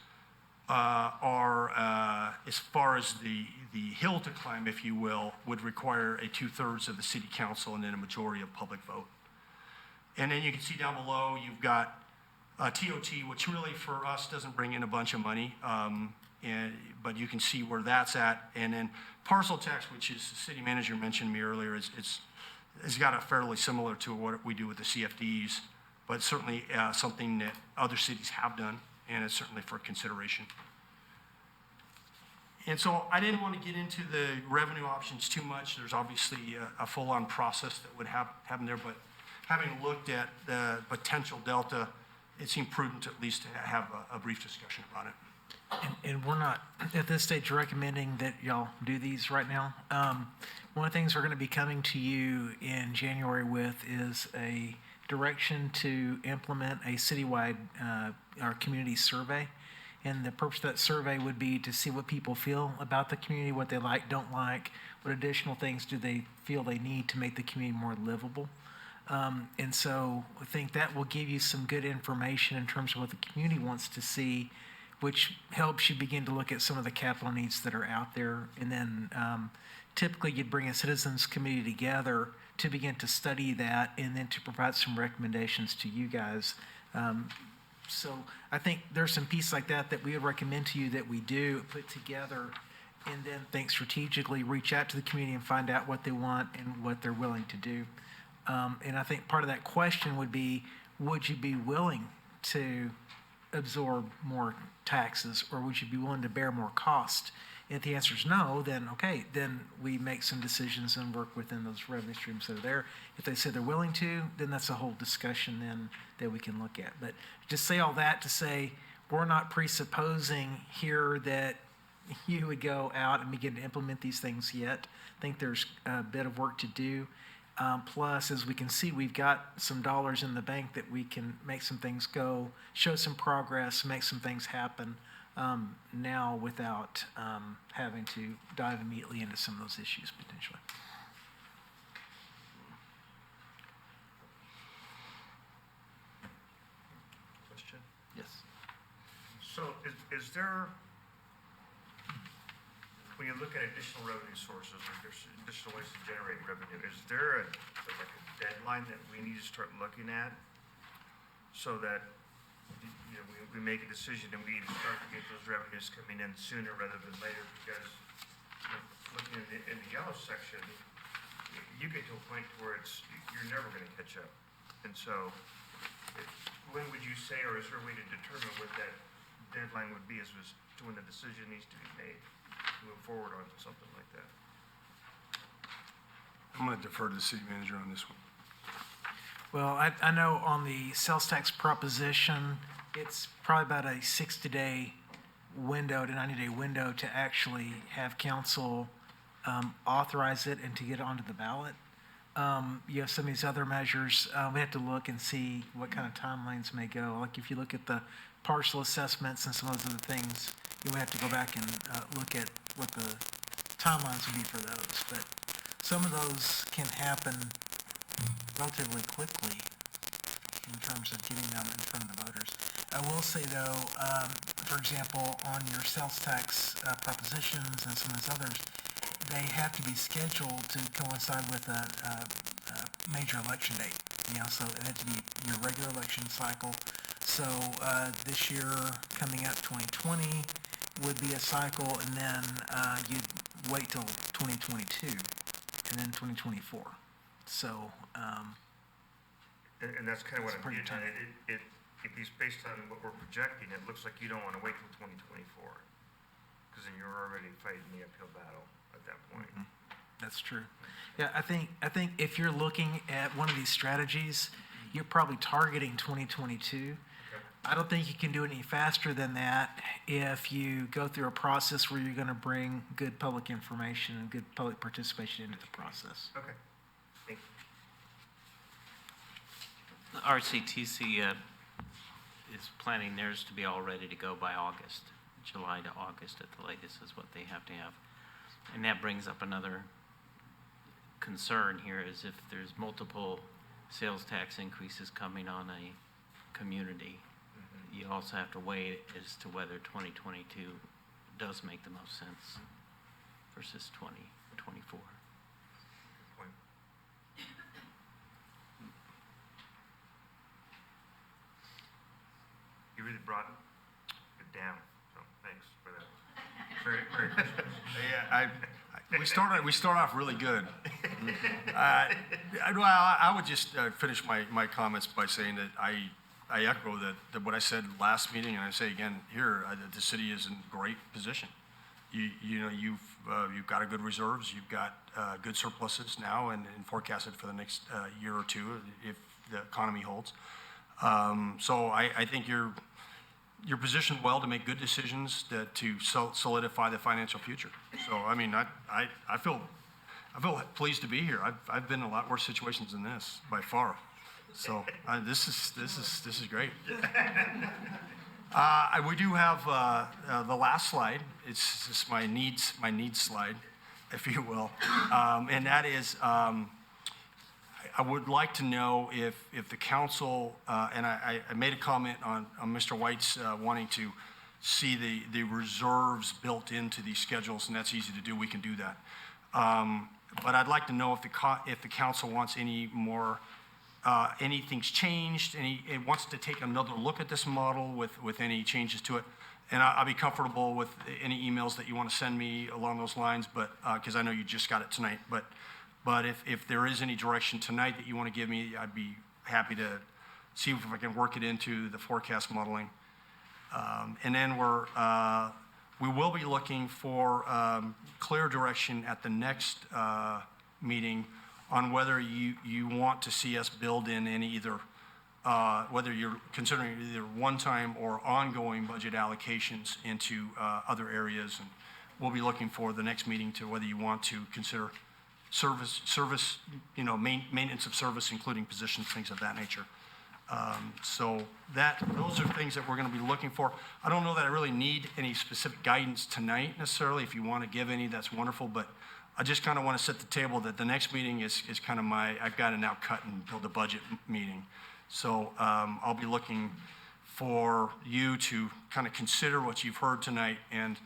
as far as the hill to climb, if you will, would require a 2/3 of the city council and then a majority of public vote. And then you can see down below, you've got TOT, which really for us doesn't bring in a bunch of money, but you can see where that's at. And then parcel tax, which is the city manager mentioned me earlier, it's got a fairly similar to what we do with the CFDs, but certainly something that other cities have done, and it's certainly for consideration. And so I didn't want to get into the revenue options too much. There's obviously a full-on process that would happen there, but having looked at the potential delta, it seemed prudent at least to have a brief discussion about it. And we're not, at this stage, recommending that y'all do these right now. One of the things we're going to be coming to you in January with is a direction to implement a citywide, our community survey. And the purpose of that survey would be to see what people feel about the community, what they like, don't like, what additional things do they feel they need to make the community more livable. And so I think that will give you some good information in terms of what the community wants to see, which helps you begin to look at some of the capital needs that are out there. And then typically you'd bring a citizens committee together to begin to study that and then to provide some recommendations to you guys. So I think there's some pieces like that we would recommend to you that we do put together and then think strategically, reach out to the community and find out what they want and what they're willing to do. And I think part of that question would be, would you be willing to absorb more taxes, or would you be willing to bear more cost? If the answer is no, then okay, then we make some decisions and work within those revenue streams that are there. If they say they're willing to, then that's a whole discussion then that we can look at. But just say all that to say, we're not presupposing here that you would go out and begin to implement these things yet. I think there's a bit of work to do. Plus, as we can see, we've got some dollars in the bank that we can make some things go, show some progress, make some things happen now without having to dive immediately into some of those issues potentially. Question? Yes. So is there, when you look at additional revenue sources, or there's additional ways to generate revenue, is there like a deadline that we need to start looking at so that, you know, we make a decision and we start to get those revenues coming in sooner rather than later? Because, you know, looking in the yellow section, you get to a point where you're never going to catch up. And so when would you say, or is there a way to determine what that deadline would be as to when the decision needs to be made to move forward on something like that? I'm going to defer to the city manager on this one. Well, I know on the sales tax proposition, it's probably about a 60-day window to 90-day window to actually have council authorize it and to get it onto the ballot. You have some of these other measures, we have to look and see what kind of timelines may go. Like if you look at the partial assessments and some of those other things, you would have to go back and look at what the timelines would be for those. But some of those can happen relatively quickly in terms of getting them in front of the voters. I will say though, for example, on your sales tax propositions and some of those others, they have to be scheduled to coincide with a major election date. You know, so it had to be your regular election cycle. So this year coming up, 2020 would be a cycle, and then you'd wait till 2022, and then 2024. So. And that's kind of what I'm pretty getting at. If it's based on what we're projecting, it looks like you don't want to wait till 2024, because then you're already fighting the uphill battle at that point. Mm-hmm. That's true. Yeah, I think if you're looking at one of these strategies, you're probably targeting 2022. Okay. I don't think you can do it any faster than that if you go through a process where you're going to bring good public information and good public participation into the process. Okay. Thank you. The RCTC is planning theirs to be all ready to go by August. July to August at the latest is what they have to have. And that brings up another concern here, is if there's multiple sales tax increases coming on a community, you also have to weigh as to whether 2022 does make the most sense versus 2024. Point. You really brought it down, so thanks for that. Merry Christmas. Yeah, we start off really good. I would just finish my comments by saying that I echo that what I said last meeting, and I say again here, that the city is in great position. You've got a good reserves, you've got good surpluses now and forecasted for the next year or two if the economy holds. So I think you're positioned well to make good decisions to solidify the financial future. So I mean, I feel pleased to be here. I've been in a lot worse situations than this by far. So this is great. We do have the last slide. It's just my needs slide, if you will, and that is. I would like to know if the council, and I made a comment on Mr. White's wanting to see the reserves built into these schedules, and that's easy to do. We can do that. But I'd like to know if the council wants any more, anything's changed, it wants to take another look at this model with any changes to it. And I'll be comfortable with any emails that you want to send me along those lines, but because I know you just got it tonight. But if there is any direction tonight that you want to give me, I'd be happy to see if I can work it into the forecast modeling. And then we will be looking for clear direction at the next meeting on whether you want to see us build in any either, whether you're considering either one-time or ongoing budget allocations into other areas. And we'll be looking for the next meeting to whether you want to consider service, maintenance of service, including positions, things of that nature. So those are things that we're going to be looking for. I don't know that I really need any specific guidance tonight necessarily. If you want to give any, that's wonderful. But I just kind of want to set the table that the next meeting is kind of I've got to now cut until the budget meeting. So I'll be looking for you to kind of consider what you've heard tonight and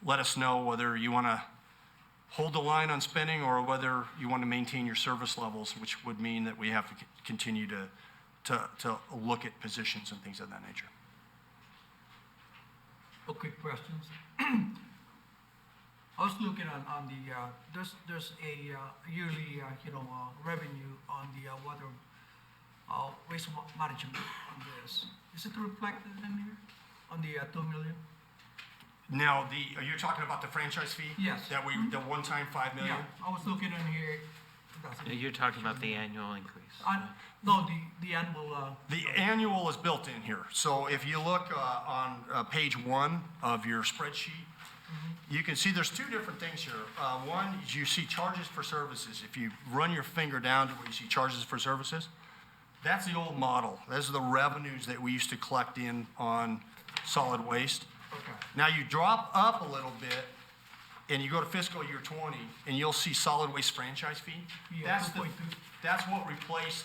let us know whether you want to hold the line on spending or whether you want to maintain your service levels, which would mean that we have to continue to look at positions and things of that nature. Quick questions. I was looking on the, there's a yearly, revenue on the water waste management on this. Is it reflected in here on the 2 million? Now, are you talking about the franchise fee? Yes. The one-time $5 million? Yeah, I was looking in here. You're talking about the annual increase. No, the annual. The annual is built in here. So if you look on page 1 of your spreadsheet, you can see there's two different things here. One is you see charges for services. If you run your finger down to where you see charges for services, that's the old model. Those are the revenues that we used to collect in on solid waste. Okay. Now you drop up a little bit and you go to fiscal year 20 and you'll see solid waste franchise fee. Yeah, That's what replaced,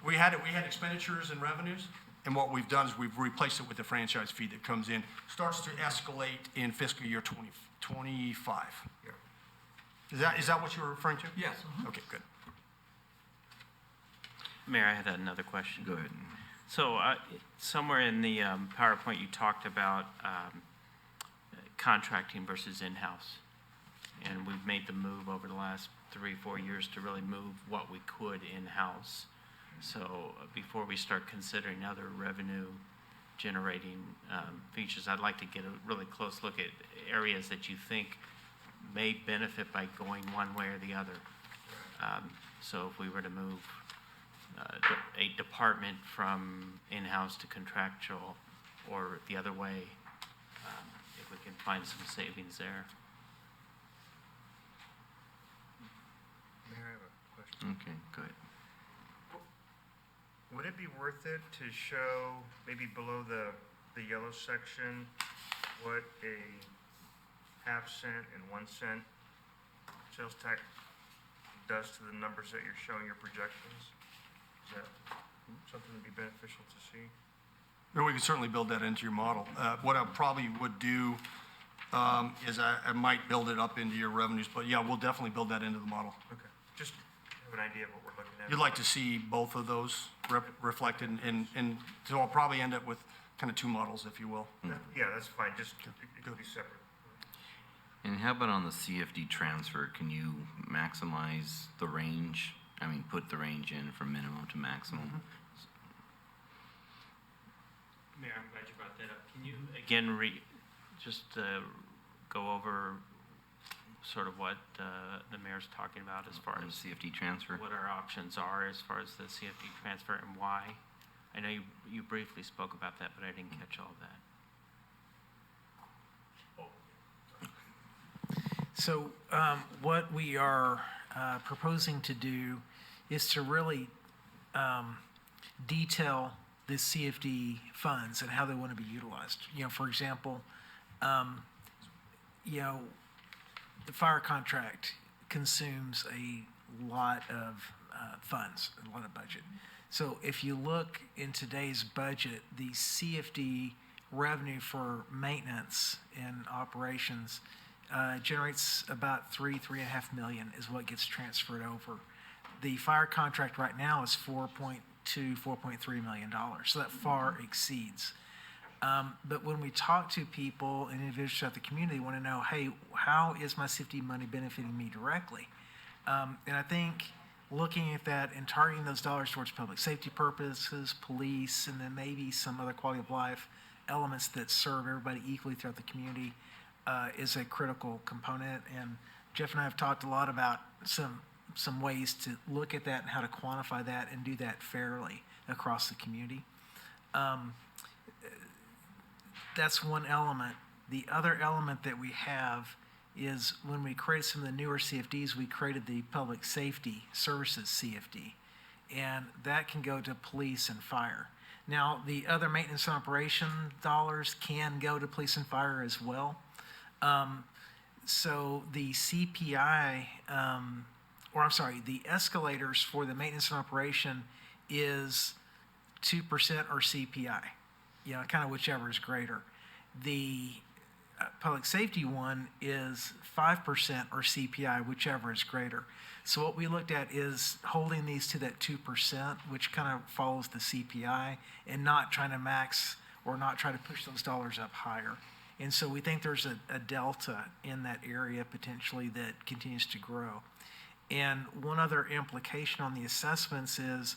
we had expenditures and revenues, and what we've done is we've replaced it with the franchise fee that comes in, starts to escalate in fiscal year 2025. Yeah. Is that what you're referring to? Yes. Okay, good. Mayor, I had another question. Go ahead. So somewhere in the PowerPoint, you talked about contracting versus in-house. And we've made the move over the last 3-4 years to really move what we could in-house. So before we start considering other revenue generating features, I'd like to get a really close look at areas that you think may benefit by going one way or the other. So if we were to move a department from in-house to contractual or the other way, if we can find some savings there. Mayor, I have a question. Okay, good. Would it be worth it to show maybe below the yellow section what a half-cent and 1 cent sales tax does to the numbers that you're showing your projections? Is that something that'd be beneficial to see? Or we can certainly build that into your model. What I probably would do is I might build it up into your revenues, but yeah, we'll definitely build that into the model. Okay, just have an idea of what we're looking at. You'd like to see both of those reflected, and so I'll probably end up with kind of two models, if you will. Yeah, that's fine, just, it could be separate. And how about on the CFD transfer? Can you maximize the range? I mean, put the range in from minimum to maximum? Mayor, I'm glad you brought that up. Can you again go over sort of what the mayor's talking about as far On the as CFD transfer? what our options are as far as the CFD transfer and why? I know you briefly spoke about that, but I didn't catch all of that. So what we are proposing to do is to really detail the CFD funds and how they want to be utilized. You know, for example, you know, the fire contract consumes a lot of funds, a lot of budget. So if you look in today's budget, the CFD revenue for maintenance and operations generates about $3.5 million is what gets transferred over. The fire contract right now is $4.2, $4.3 million, so that far exceeds. But when we talk to people and individuals throughout the community, want to know, hey, how is my CFD money benefiting me directly? And I think looking at that and targeting those dollars towards public safety purposes, police, and then maybe some other quality of life elements that serve everybody equally throughout the community is a critical component. And Jeff and I have talked a lot about some ways to look at that and how to quantify that and do that fairly across the community. That's one element. The other element that we have is when we created some of the newer CFDs, we created the Public Safety Services CFD, and that can go to police and fire. Now, the other maintenance and operation dollars can go to police and fire as well. So the CPI, the escalators for the maintenance and operation is 2% or CPI, you know, kind of whichever is greater. The public safety one is 5% or CPI, whichever is greater. So what we looked at is holding these to that 2%, which kind of follows the CPI, and not trying to max or not try to push those dollars up higher. And so we think there's a delta in that area potentially that continues to grow. And one other implication on the assessments is,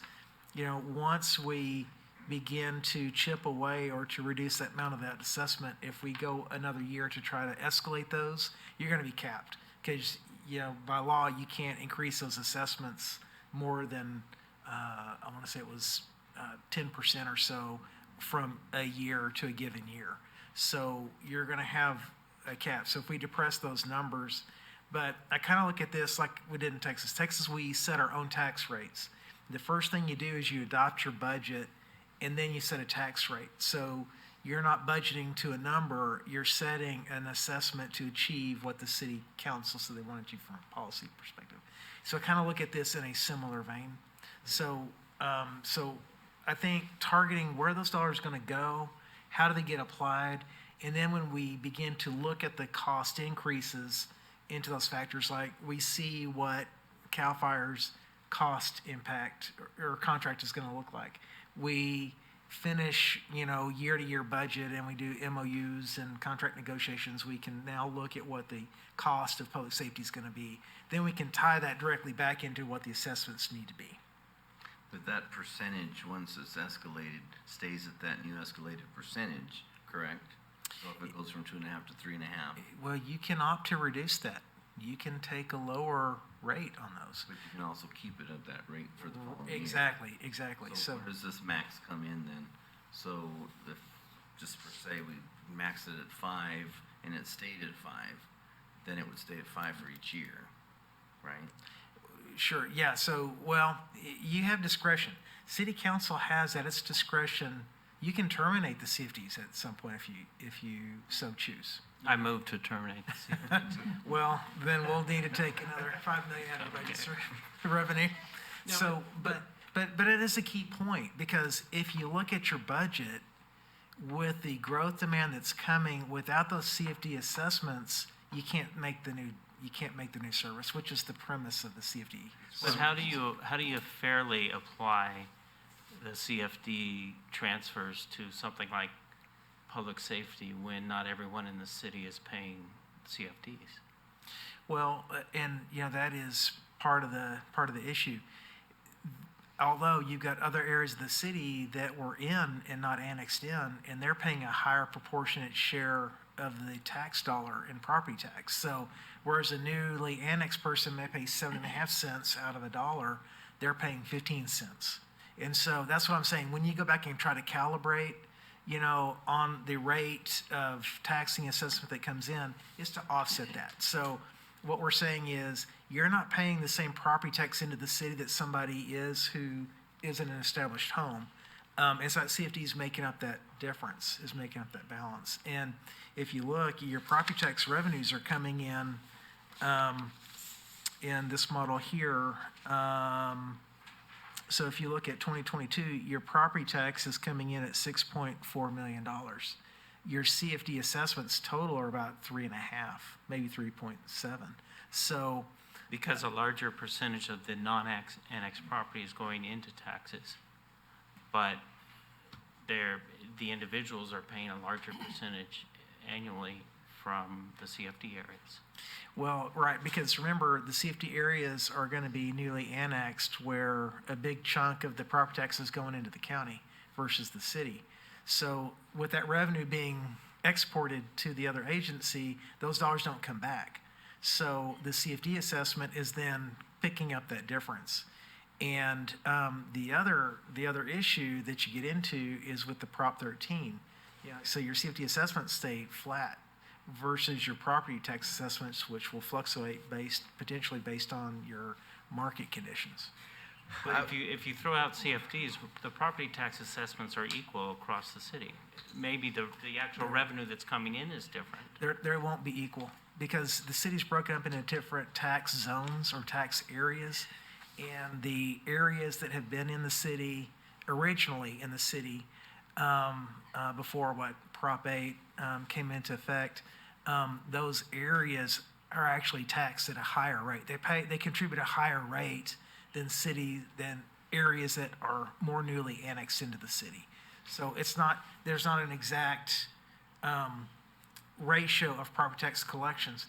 you know, once we begin to chip away or to reduce that amount of that assessment, if we go another year to try to escalate those, you're going to be capped. Because, you know, by law, you can't increase those assessments more than, I want to say it was 10% or so from a year to a given year. So you're going to have a cap. So if we depress those numbers, but I kind of look at this like we did in Texas. Texas, we set our own tax rates. The first thing you do is you adopt your budget, and then you set a tax rate. So you're not budgeting to a number, you're setting an assessment to achieve what the city council said they wanted you from a policy perspective. So I kind of look at this in a similar vein. So I think targeting where those dollars are going to go, how do they get applied, and then when we begin to look at the cost increases into those factors, like we see what CAL FIRE's cost impact or contract is going to look like. We finish, you know, year-to-year budget and we do MOUs and contract negotiations. We can now look at what the cost of public safety is going to be. Then we can tie that directly back into what the assessments need to be. But that percentage, once it's escalated, stays at that new escalated percentage, correct? So if it goes from 2.5 to 3.5. Well, you can opt to reduce that. You can take a lower rate on those. But you can also keep it at that rate for the following year. Exactly. So where does this max come in then? So if, just for say, we maxed it at 5 and it stayed at 5, then it would stay at 5 for each year, right? Sure, yeah, so, well, you have discretion. City council has at its discretion, you can terminate the CFDs at some point if you so choose. I move to terminate the CFD. Well, then we'll need to take another $5 million out of budget revenue. So, but it is a key point, because if you look at your budget, with the growth demand that's coming, without those CFD assessments, you can't make the new service, which is the premise of the CFD. But how do you fairly apply the CFD transfers to something like public safety when not everyone in the city is paying CFDs? Well, and that is part of the issue. Although you've got other areas of the city that were in and not annexed in, and they're paying a higher proportionate share of the tax dollar in property tax. So whereas a newly annexed person may pay 7.5 cents out of a dollar, they're paying 15 cents. And so that's what I'm saying. When you go back and try to calibrate, on the rate of taxing assessment that comes in, is to offset that. So what we're saying is you're not paying the same property tax into the city that somebody is who is in an established home. And so that CFD is making up that difference, is making up that balance. And if you look, your property tax revenues are coming in this model here. So if you look at 2022, your property tax is coming in at $6.4 million. Your CFD assessments total are about 3.5, maybe 3.7. So Because a larger percentage of the non-annexed property is going into taxes, but the individuals are paying a larger percentage annually from the CFD areas. well, right, because remember, the CFD areas are going to be newly annexed where a big chunk of the property tax is going into the county versus the city. So with that revenue being exported to the other agency, those dollars don't come back. So the CFD assessment is then picking up that difference. And the other issue that you get into is with the Prop 13. So your CFD assessments stay flat versus your property tax assessments, which will fluctuate potentially based on your market conditions. But if you throw out CFDs, the property tax assessments are equal across the city. Maybe the actual revenue that's coming in is different. There won't be equal because the city's broken up into different tax zones or tax areas, and the areas that have been in the city, originally in the city, before Prop 8 came into effect, those areas are actually taxed at a higher rate. They contribute a higher rate than areas that are more newly annexed into the city. So there's not an exact ratio of property tax collections.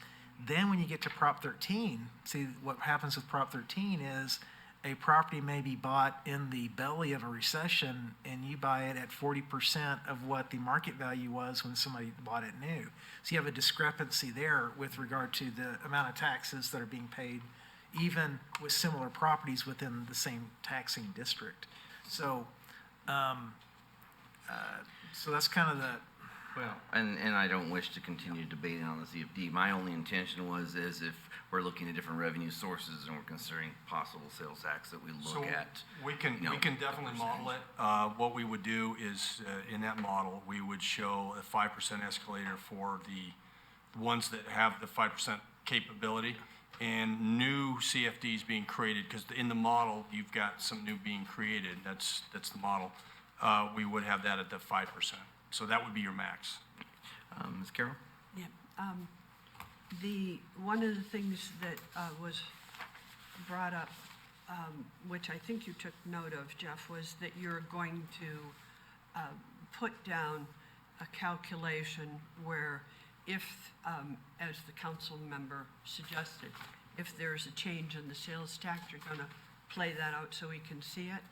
Then when you get to Prop 13, see what happens with Prop 13 is a property may be bought in the belly of a recession and you buy it at 40% of what the market value was when somebody bought it new. So you have a discrepancy there with regard to the amount of taxes that are being paid even with similar properties within the same taxing district. So so that's kind of the... Well, and I don't wish to continue debating on the CFD. My only intention was as if we're looking at different revenue sources and we're considering possible sales tax that we look at. We can definitely model it. What we would do is, in that model, we would show a 5% escalator for the ones that have the 5% capability and new CFDs being created, because in the model, you've got some new being created. That's the model. We would have that at the 5%. So that would be your max. Ms. Carroll? Yeah. One of the things that was brought up, which I think you took note of, Jeff, was that you're going to put down a calculation where if, as the council member suggested, if there's a change in the sales tax, you're going to play that out so we can see it.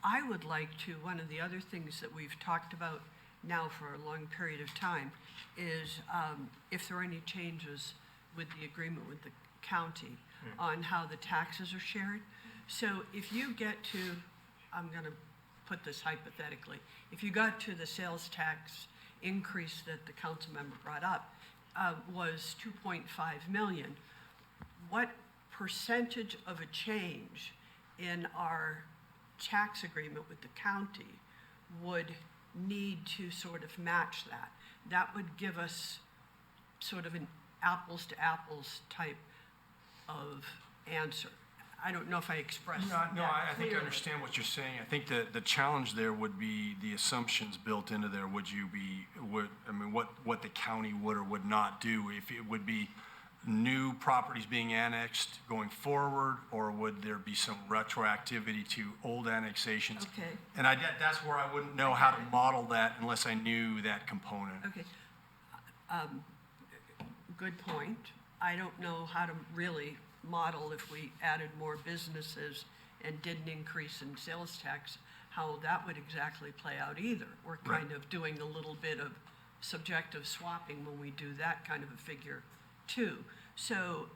I would like to, one of the other things that we've talked about now for a long period of time is if there are any changes with the agreement with the county on how the taxes are shared. So if you get to, I'm going to put this hypothetically, if you got to the sales tax increase that the council member brought up was 2.5 million, what percentage of a change in our tax agreement with the county would need to sort of match that? That would give us sort of an apples to apples type of answer. I don't know if I expressed No, no, that I think I clearly. understand what you're saying. I think the challenge there would be the assumptions built into there. What the county would or would not do, if it would be new properties being annexed going forward, or would there be some retroactivity to old annexations? Okay. And that's where I wouldn't know how to model that unless I knew that component. Okay. Good point. I don't know how to really model if we added more businesses and didn't increase in sales tax, how that would exactly play out either. We're kind of doing a little bit of subjective swapping when we do that kind of a figure too. So,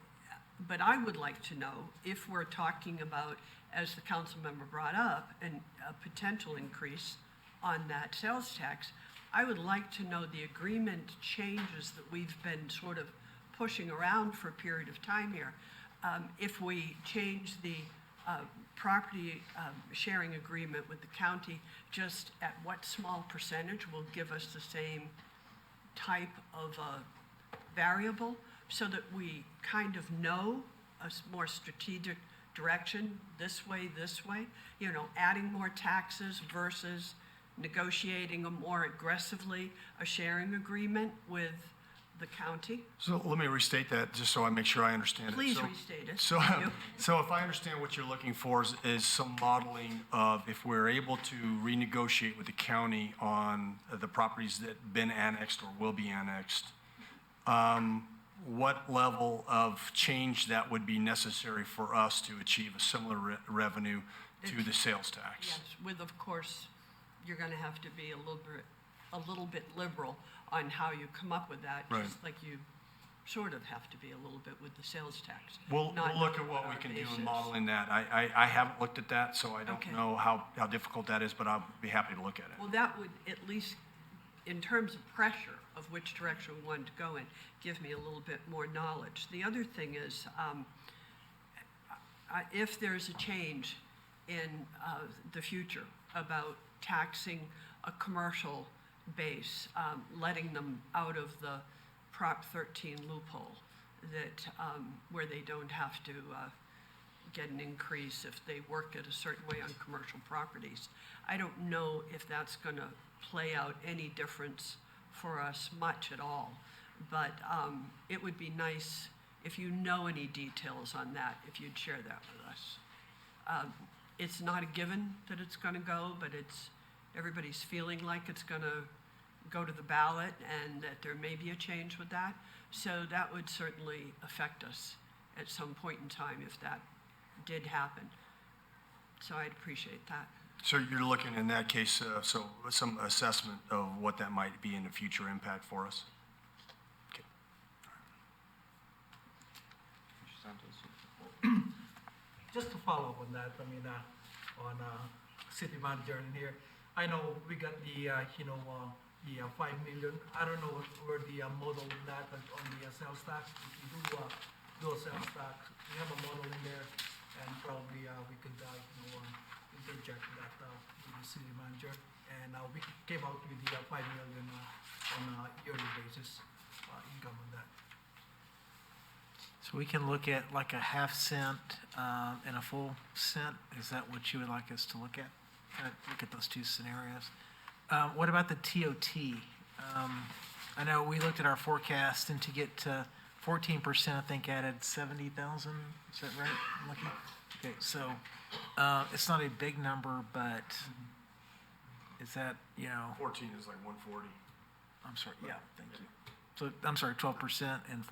but I would like to know if we're talking about, as the council member brought up, a potential increase on that sales tax, I would like to know the agreement changes that we've been sort of pushing around for a period of time here. If we change the property sharing agreement with the county, just at what small percentage will give us the same type of variable, so that we kind of know a more strategic direction, this way, you know, adding more taxes versus negotiating a more aggressively a sharing agreement with the county. So let me restate that, just so I make sure I understand it. Please So- restate it. So, Thank you. so if I understand what you're looking for is some modeling of if we're able to renegotiate with the county on the properties that have been annexed or will be annexed, what level of change that would be necessary for us to achieve a similar revenue to the sales tax? Yes, with, of course, you're gonna have to be a little bit liberal on how you come up with that. Right. Just like you sort of have to be a little bit with the sales tax. We'll not look knowing at what we our can do base in is. modeling that. I haven't looked at that, so I don't Okay. know how difficult that is, but I'll be happy to look at it. Well, that would at least, in terms of pressure of which direction we wanted to go in, give me a little bit more knowledge. The other thing is, if there's a change in the future about taxing a commercial base, letting them out of the Prop 13 loophole, that where they don't have to get an increase if they work it a certain way on commercial properties. I don't know if that's going to play out any difference for us much at all, but it would be nice if you know any details on that, if you'd share that with us. It's not a given that it's going to go, but everybody's feeling like it's going to go to the ballot and that there may be a change with that. So that would certainly affect us at some point in time if that did happen. So I'd appreciate that. So you're looking in that case, so some assessment of what that might be in the future impact for us? Okay. Just to follow up on that, I mean, on city manager in here, I know we got the, the 5 million. I don't know where the model in that on the sales tax. If you do a sales tax, we have a model in there, and probably we could, interject that with the city manager. And we came out with the 5 million on a yearly basis income on that. So we can look at like a half cent and a full cent. Is that what you would like us to look at? Look at those two scenarios. What about the TOT? I know we looked at our forecast, and to get to 14%, I think added 70,000. Is that right, Lucky? Okay, so it's not a big number, but is that, 14 is like 140. I'm sorry, yeah, thank you. So, I'm sorry, 12% and 14%,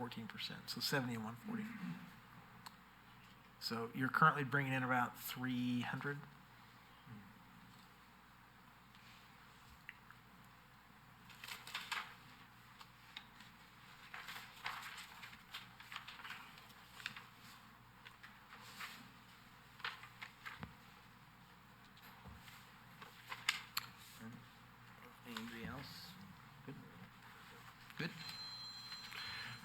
so 70 and 140. So you're currently bringing in about 300? Anybody else? Good? Good?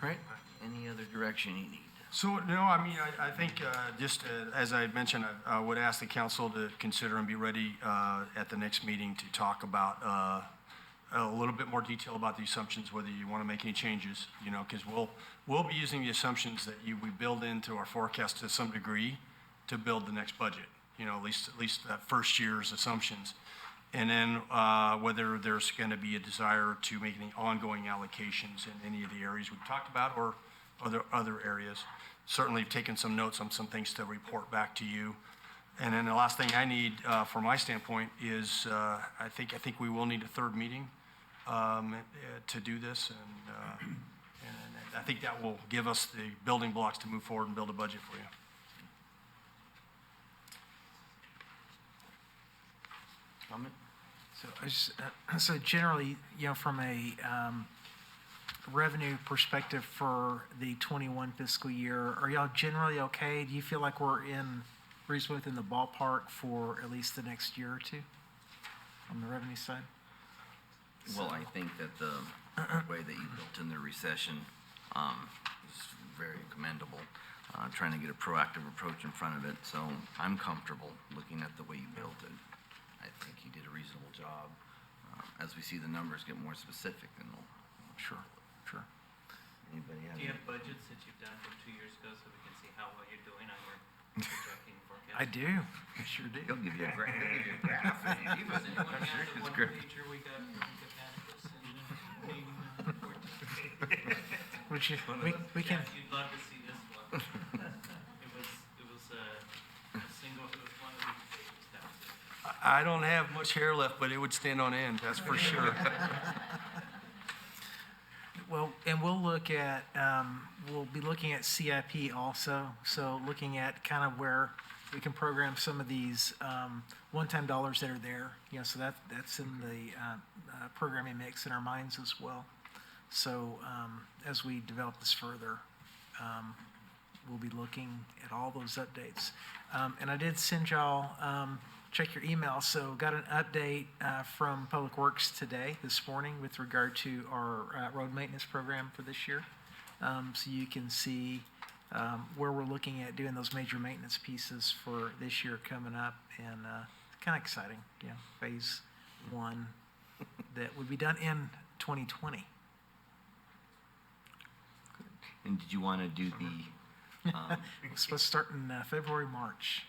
All right, any other direction you need? So, no, I mean, I think just as I had mentioned, I would ask the council to consider and be ready at the next meeting to talk about a little bit more detail about the assumptions, whether you want to make any changes, because we'll be using the assumptions that we build into our forecast to some degree, to build the next budget, at least that first year's assumptions. And then whether there's going to be a desire to make any ongoing allocations in any of the areas we've talked about or other areas. Certainly taken some notes on some things to report back to you. And then the last thing I need from my standpoint is I think we will need a third meeting to do this. And I think that will give us the building blocks to move forward and build a budget for you. Comment? So generally, from a revenue perspective for the 21 fiscal year, are y'all generally okay? Do you feel like we're reasonably within the ballpark for at least the next year or two on the revenue side? Well, I think that the way that you built in the recession is very commendable, trying to get a proactive approach in front of it. So I'm comfortable looking at the way you built it. I think you did a reasonable job. As we see the numbers get more specific, then we'll Sure. Anybody have Do you any? have budgets that you've done from 2 years ago so we can see how well you're doing on your projecting forecast? I do. I sure do. He'll give you a graph. He'll give you a graph. He was- Does anyone have the It's one great. pager we got from Copernicus and Beaumont? Which we can. Jeff, you'd love to see this one. It was a single, it was one of these pages, that was it. I don't have much hair left, but it would stand on end, that's for sure. Well, and we'll be looking at CIP also, so looking at kind of where we can program some of these one-time dollars that are there, so that's in the programming mix in our minds as well. So as we develop this further, we'll be looking at all those updates. And I did send y'all, check your email, so got an update from Public Works this morning with regard to our road maintenance program for this year. So you can see where we're looking at doing those major maintenance pieces for this year coming up, and it's kind of exciting, phase 1 that would be done in 2020. And did you want to do It's supposed to start in February, March.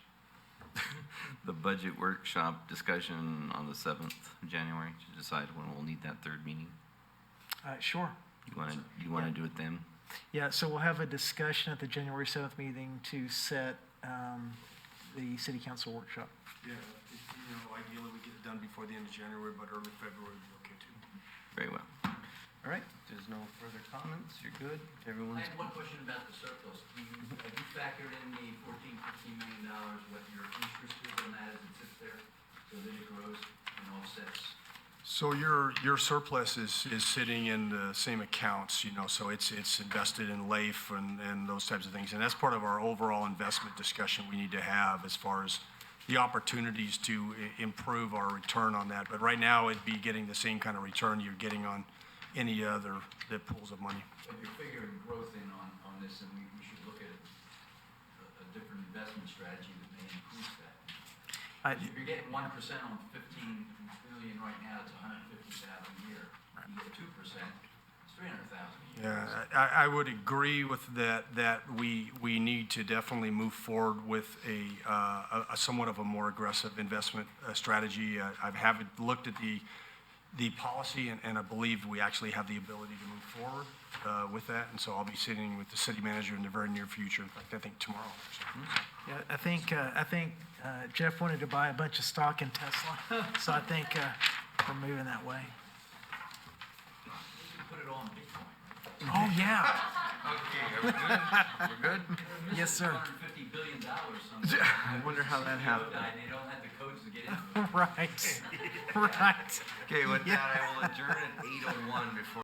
the budget workshop discussion on the 7th of January to decide when we'll need that third meeting? Sure. You want to do it then? Yeah, so we'll have a discussion at the January 7th meeting to set the city council workshop. Yeah, ideally we get it done before the end of January, but early February would be okay too. Very well. All right, there's no further comments. You're good? Everyone's. I have one question about the surplus. Have you factored in the $14-15 million, what your interest is on that as it sits there, so that it grows and offsets? So your surplus is sitting in the same accounts, so it's invested in LAIF and those types of things. And that's part of our overall investment discussion we need to have as far as the opportunities to improve our return on that. But right now, it'd be getting the same kind of return you're getting on any other pools of money. But you're figuring growth in on this, and we should look at a different investment strategy that may increase that. If you're getting 1% on 15 million right now, it's 150,000 a year. You get 2%, it's 300,000 a year. Yeah, I would agree with that we need to definitely move forward with a somewhat of a more aggressive investment strategy. I haven't looked at the policy, and I believe we actually have the ability to move forward with that. And so I'll be sitting with the city manager in the very near future. In fact, I think tomorrow. Yeah, I think Jeff wanted to buy a bunch of stock in Tesla, so I think we're moving that way. You can put it all in Bitcoin. Oh, yeah. Okay, are we good? We're good? Yes, sir. $150 billion somewhere. I wonder how that happened. They don't have the codes to get into it. Right. Okay, with that, I will adjourn at 8:01 before.